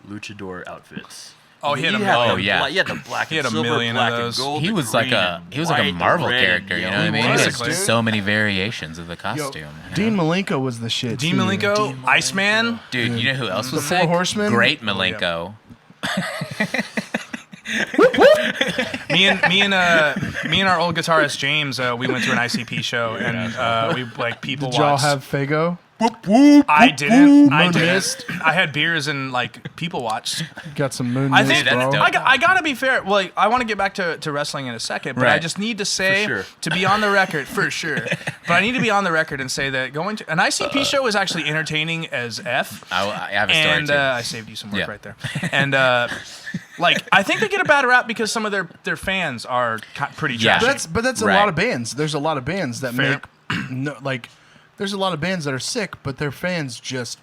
luchador outfits. Oh, he had a had million. Oh, yeah. He had the black He had and a silver, million of black those. and gold. He the was like green a and he was like a white, the Marvel red and character. You know yellow. what I mean? He Basically. had so many variations of the costume. Dean Malenko was the shit. Dean too. Malenko, Iceman. Dude, you know who else was Four sick? Horsemen? Great Malenko. Me and our old guitarist James, we went to an ICP show, and we like people Did y'all watched. have Fago? I didn't. I Moon didn't. Mist. I had beers and like people watched. Got some moon. I Mist, think that's bro. dope. I gotta be fair. Well, I want to get back to wrestling in a second, but I Right. just need to say For sure. to be on the record for sure. But I need to be on the record and say that going to an ICP show is actually entertaining as f. I have a story And too. I saved you some work Yeah. right there. And like I think they get a bad rap because some of their fans are pretty Yeah. trashy. But that's a Right. lot of bands. There's a lot of bands that Fair. make no, like. There's a lot of bands that are sick, but their fans just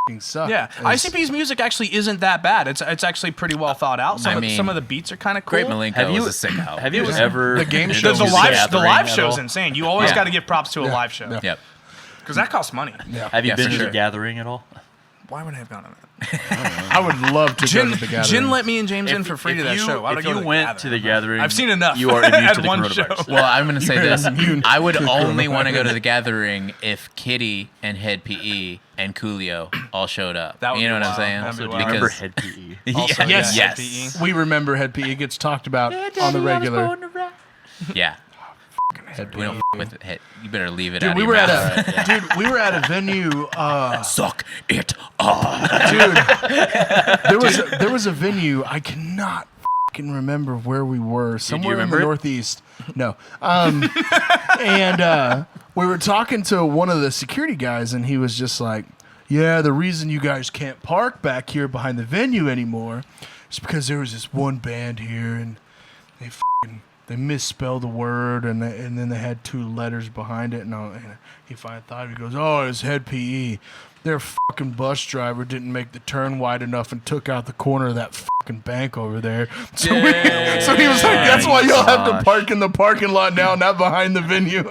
f***ing suck. Yeah, It's- ICP's music actually isn't that bad. It's actually pretty well thought out. I mean, Some of the beats are kind of cool. Great Malenko Have you was a sick album. Have you ever The game been show to The was a live gathering at show's all? insane. You always Yeah. got to give props to a live show Yeah. Yep. because that costs money. Have you Yeah, been for to sure. the gathering at all? Why would I have gone on that? I would love to go to the gathering. Jin let me and James in for free to that show. Why would If I go you to the went gathering? to the gathering, I've seen enough. You are immune At to the one coronavirus. show. Well, I'm going to say this. immune I would to only want to coronavirus. go to the gathering if Kitty and Head PE and Coolio all showed up. That would you know be what wild. I'm saying? That'd be Do wild. you remember Because Head PE? Also, yes, yeah, yes. PE. We remember Head PE gets talked about on the regular. Yeah. Head We don't PE. f- with it. Head. You better leave it Dude, out we of were your at mouth. a dude. We were at a venue. Suck it up. Dude, there was a venue. I cannot fucking remember where we were. Somewhere in remember the it? Northeast. No. And we were talking to one of the security guys, and he was just like, "Yeah, the reason you guys can't park back here behind the venue anymore is because there was this one band here, and they misspelled a word, and then they had two letters behind it, and he finally thought, he goes, oh, it's Head PE. Their fucking bus driver didn't make the turn wide enough and took out the corner of that fucking bank over there. So, so he was like, that's why y'all have to Gosh. park in the parking lot now, not behind the venue.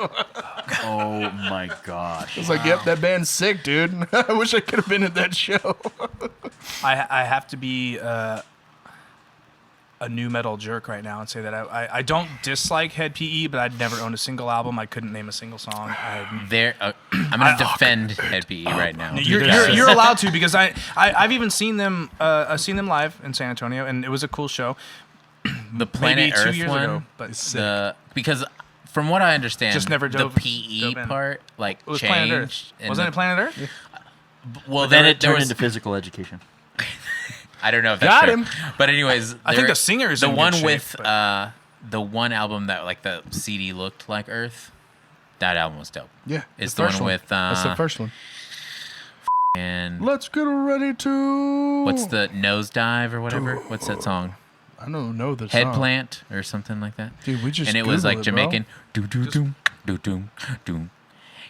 Oh my gosh! I was like, yep, that band's sick, dude. I wish I could have been at that show. I have to be a new metal jerk right now and say that I don't dislike Head PE, but I'd never owned a single album. I couldn't name a single song. I'm going to defend Head PE right now. You're allowed to because I've even seen them live in San Antonio, and it was a cool show. The Planet Maybe 2 Earth years one, ago, but because from what I understand, Just never the dove PE in. part like It was Planet changed. Earth. and Wasn't it Planet Earth? Well, But then there- it there turned was- into physical education. I don't know if that's Got true. him. But anyways, I think the singer's the in good one shape, with but- the one album that like the CD looked like Earth. That album was dope. Yeah. It's the one first with That's the first one. and Let's get ready to... what's the Nosedive or whatever? What's that song? I don't know the song. Headplant or something like that. Dude, we just and it was Googled like it, bro. Jamaican. Do do doom do doom doom.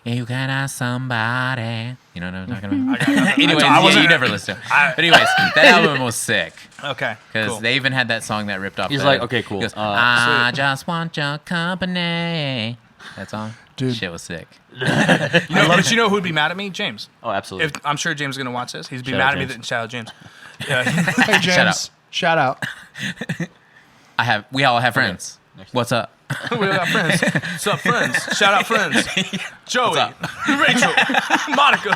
You can ask somebody. You know what I'm talking about? Anyways, I wasn't- you never listened. But anyways, that album was sick. Okay. Because Cool. they even had that song that ripped off. He's that. like, okay, cool. He goes, I just want your company. That song? Dude. Shit was sick. But you know who'd be mad at me? James. Oh, absolutely. If I'm sure James is gonna watch this, he'd be Shout mad out at me. James. Shout out James. Yeah. Hey, James. Shout out. We all have friends. What's up? We got friends. What's up, friends? Shout out friends. Joey, What's Rachel, Monica,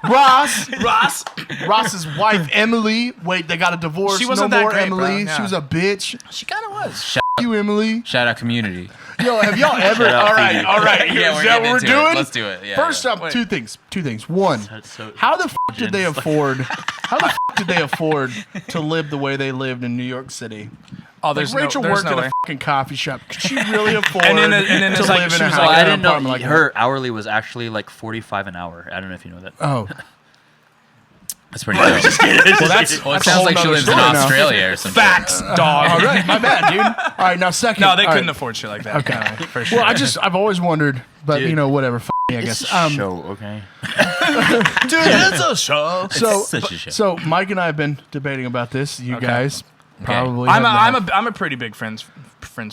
Ross. Ross. Ross's wife, Emily. Wait, they got a divorce. She wasn't no that more great, Emily. bro. Yeah. She was a bitch. She kind of was. F you, Emily. Shout out community. Yo, have y'all ever? Shout out All right, Phoebe. all right. Yeah, Is we're that getting what we're into it. doing? Let's do it. Yeah, First yeah. up, two things. One, That's so how the f did they Jen's like- afford? How the f did they afford to live the way they lived in New York City? Oh, Like there's Rachel no, there's worked no at way. a fucking coffee shop. Could she really afford And then to it's like- live in she a was house? like, I in an didn't know apartment like that? her hourly was actually like 45 an hour. I don't know if you know that. Oh, That's pretty dope. well, that's Well, it that's a sounds whole like she nother lives in story now. Australia or something. Facts, dog. All right, my bad, dude. All right, now second. No, they all couldn't right. afford shit like that. Okay. No, for sure. Well, I've always wondered, but Dude. you know, whatever. F me, I guess. It's a show, okay? Dude, it's a show. So, such a show. so Mike and I have been debating about this. You Okay. guys probably. I'm have not. a pretty big Friends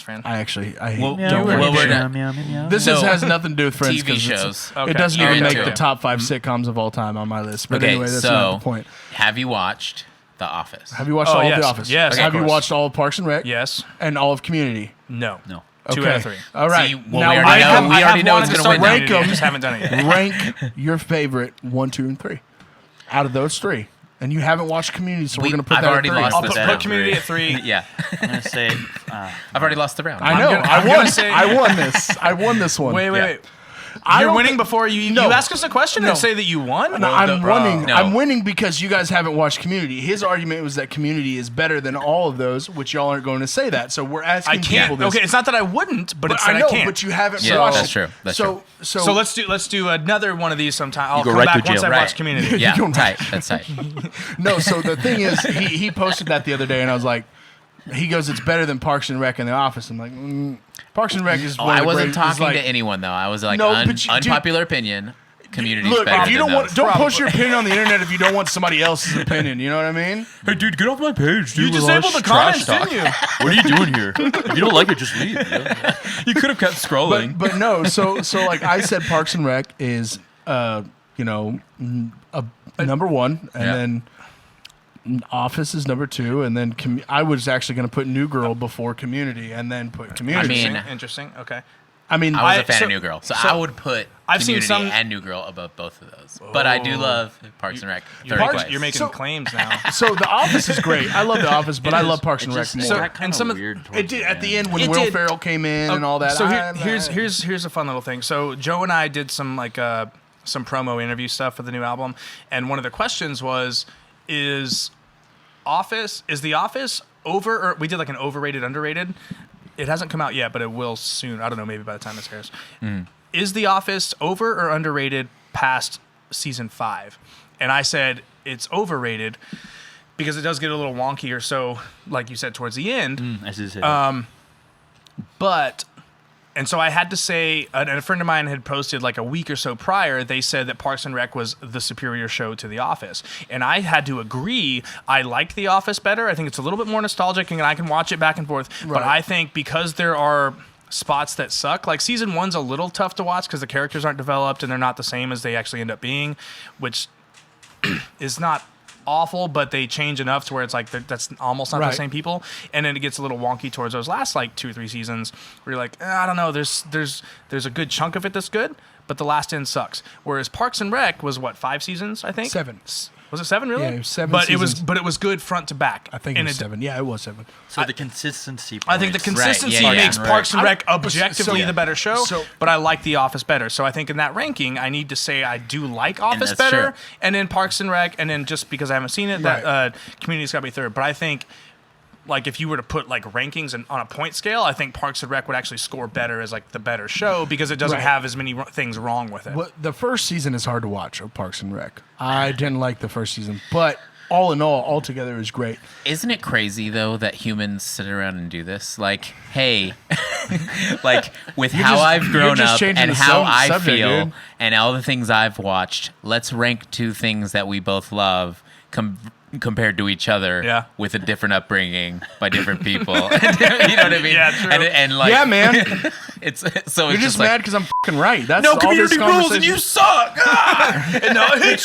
fan. I actually. I Well, don't well, want we're to. not- This So, has nothing to do with Friends. TV 'cause shows. Okay. It doesn't You're even make into the it. top 5 sitcoms of all time on my list. But Okay, anyway, that's so not the point. have you watched The Office? Have you watched Oh, all yes. of The Office? Yes, of Have you course. watched all of Parks and Rec? Yes. And all of Community? No. No. 2 Okay. out of 3. All right. See, well, now we already rank know- them. we I already have know wanted it's to gonna start win Community, now. I just haven't done it yet. Rank your favorite 1, 2, and 3 out of those 3. And you haven't watched Community, so we're going to put I've that already at 3. lost I'll the put bet. Community at 3. Yeah. I'm going to say, I've already lost the round. I know. I'm I gonna won. say- I won this. I won this one. Wait. Yeah. I You're don't winning think- before you No. ask us a question No. and say that you won? No, I'm winning. No. I'm winning because you guys haven't watched Community. His argument was that Community is better than all of those, which y'all aren't going to say that. So we're asking I can't. people this. Okay, it's not that I wouldn't, but it's I that know, I can't. but you haven't Yeah, watched that's it. true. That's so, true. So let's do another one of these sometime. I'll go come right back to once jail. I Right. watch Community. Yeah, You're tight. That's tight. No, so the thing is, he posted that the other day, and I was like, he goes, it's better than Parks and Rec and The Office. I'm like, Parks and Rec is. Oh, one of I the wasn't great- is talking like, to anyone though. I was like, No, but you- dude- unpopular opinion. Community's Look, better if you than don't want, those. don't post your opinion on the internet if you don't want somebody else's opinion. You know what I mean? Hey, dude, get off my page. You disabled the comments, didn't you? what are you doing here? If you don't like it, just leave. Yeah. You could have kept scrolling. But no, so like I said, Parks and Rec is number 1, and Yeah. then Office is number 2, and then I was actually going to put New Girl before Community, and then put Community. I mean- Interesting. Okay. I mean, I was a fan so- of New Girl, so so I would put I've seen Community some- and New Girl above both of those. But I do love Parks and Rec. Third Parks- place. You're making So- claims now. so The Office is great. I love The Office, but I love Parks and Rec just- more. So- got kinda and some of- weird It towards did the at the end when It Will did. Ferrell came in and all that. So here's a fun little thing. So Joe and I did some some promo interview stuff for the new album, and one of the questions was, is The Office over? Or we did like an overrated, underrated. It hasn't come out yet, but it will soon. I don't know, maybe by the time this airs. Is The Office over or underrated past season 5? And I said it's overrated because it does get a little wonky or so, like you said, towards the end. I see this. And so I had to say, and a friend of mine had posted like a week or so prior, they said that Parks and Rec was the superior show to The Office. And I had to agree. I like The Office better. I think it's a little bit more nostalgic and I can watch it back and forth. But Right. I think because there are spots that suck, like season 1's a little tough to watch because the characters aren't developed and they're not the same as they actually end up being, which is not awful, but they change enough to where it's like that's almost not Right. the same people, and then it gets a little wonky towards those last like 2 or 3 seasons where you're like, I don't know, there's a good chunk of it that's good, but the last end sucks. Whereas Parks and Rec was what, 5 seasons, I think. 7. Was it 7 really? Yeah, it was 7 But seasons. it was good front to back. I think it And was 7. Yeah, it was 7. so the consistency. I think the points. consistency yeah, yeah. makes Parks and Rec I- objectively so- the better show, so- but I like The Office better. So I think in that ranking, I need to say I do like Office that's better, true. and then Parks and Rec, and then just because I haven't seen it, Right. that Community's got to be third. But I think, like, if you were to put like rankings on a point scale, I think Parks and Rec would actually score better as like the better show because it doesn't Right. have as many things wrong with it. Well, the first season is hard to watch of Parks and Rec. I didn't like the first season, but all in all, altogether is great. Isn't it crazy though that humans sit around and do this? Like, hey, like with You're how just- I've you're grown just up changing and the how I subject, feel dude. and all the things I've watched, let's rank two things that we both love compared to each other Yeah. with a different upbringing by different people. You know what I mean? Yeah, true. And like, Yeah, man. it's so You're it's just like, mad because I'm fucking right. That's no all community this rules and you conversation- suck. Ah! And now I hate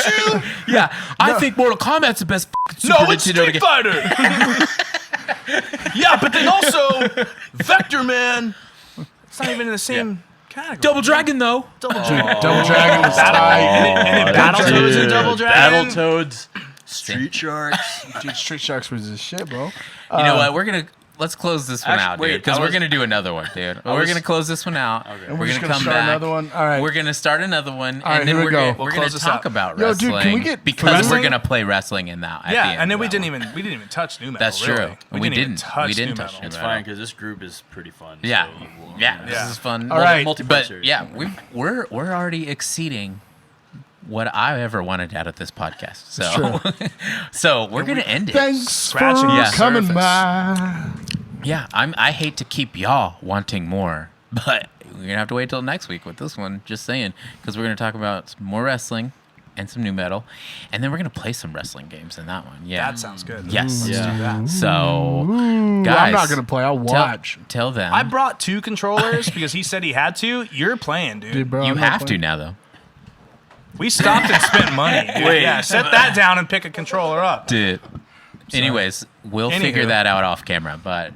you. Yeah, I think Mortal Kombat's the best No, Super it's Nintendo Street game. Fighter. Yeah, but then also Vector Man. It's not even in the same category. Double Dragon though. Double Dragon. Double Dragon was Battle- tight. and then Battletoads and Double Dragon. Battletoads, Street Sharks. Dude, Street Sharks was this shit, bro. You know what? Let's close this one Actually, out, wait, dude, because I we're was- gonna do another one, dude. We're was- gonna close this one out. And We're just gonna come start back. another one. All right. We're gonna start another one, All right, and then here we we're go. gonna, We'll we're gonna close this talk out. about Yo, dude, wrestling can we get because wrestling? we're gonna play wrestling in that. At Yeah, the end and then of we that didn't one. even touch new metal. That's really. true. We Even didn't. touch We didn't nu touch metal. new It's metal. fine because this group is pretty fun. Yeah, so we'll- yeah, this Yeah. is fun. All right. Multiplayer. But yeah, we're already exceeding what I ever wanted out of this podcast. So, so we're gonna end it. Thanks Scratching for the coming surface. by. Yeah, I hate to keep y'all wanting more, but we're gonna have to wait till next week with this one. Just saying, because we're gonna talk about some more wrestling and some new metal, and then we're gonna play some wrestling games in that one. Yeah, That sounds good. yes. Let's do that. So, Ooh, guys, I'm not gonna play. I'll watch. Tell them. I brought 2 controllers because he said he had to. You're playing, dude. Dude, bro, you I'm not have to playing. now, though. We stopped and spent money. Dude. Wait. Yeah, set that down and pick a controller up. Dude. Anyways, we'll figure Anywho. that out off camera. But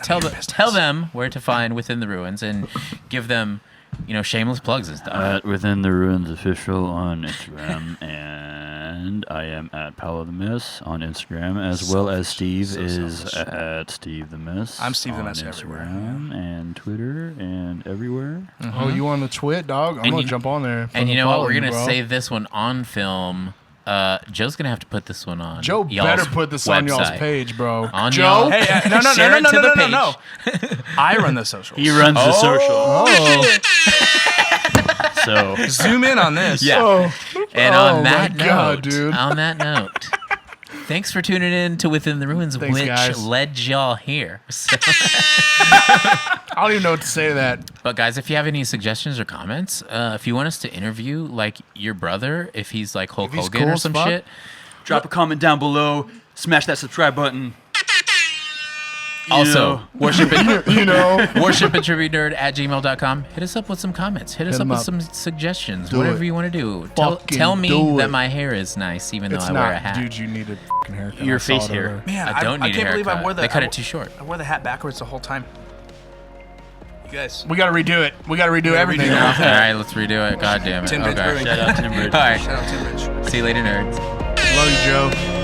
tell them where to find Within the Ruins and give them, shameless plugs and stuff. At Within the Ruins Official on Instagram, and I am at Paolo the Miss on Instagram, as well as Steve is at Steve the Miss. I'm Steve the on Miss everywhere. Instagram and Twitter and everywhere. Oh, you on the twit, dog? I'm And gonna you- jump on there. And Fucking you know what? follow We're you, going to bro. save this one on film. Joe's going to have to put this one on. Joe y'all's better put this on y'all's website. page, bro. On Joe. y'all- Hey, no, Share it to the no. I run the socials. He runs the social. Oh, So Zoom in on this. Yeah. oh. And Oh on my that God, note, dude. Thanks for tuning in to Within the Ruins, Thanks, which guys. led y'all here. So, I don't even know what to say to that. but guys, if you have any suggestions or comments, if you want us to interview like your brother, if he's like Hulk If he's Hogan cool or as some fuck. shit, drop a comment down below. Smash that subscribe button. also worship and You know, worshipandtributernerd@gmail.com. Hit us up with some comments. Hit us Hit up 'em with up. some suggestions. Do Whatever it. you want to do. Fucking Tell me do that it. my hair is nice, even though it's I wear a not, hat. dude. You need a fucking haircut. Your I saw face it hair. over. Man, I don't need a can't believe I haircut. wore the. They cut it too short. I wore the hat backwards the whole time. You guys. We gotta redo it. We gotta redo everything redo now. All right, let's redo it. God damn it. Tin Bridge Okay. Brewing. Shout out Tim Bridge. All right. Shout out Tim Bridge. See you later, nerds. Love you, Joe.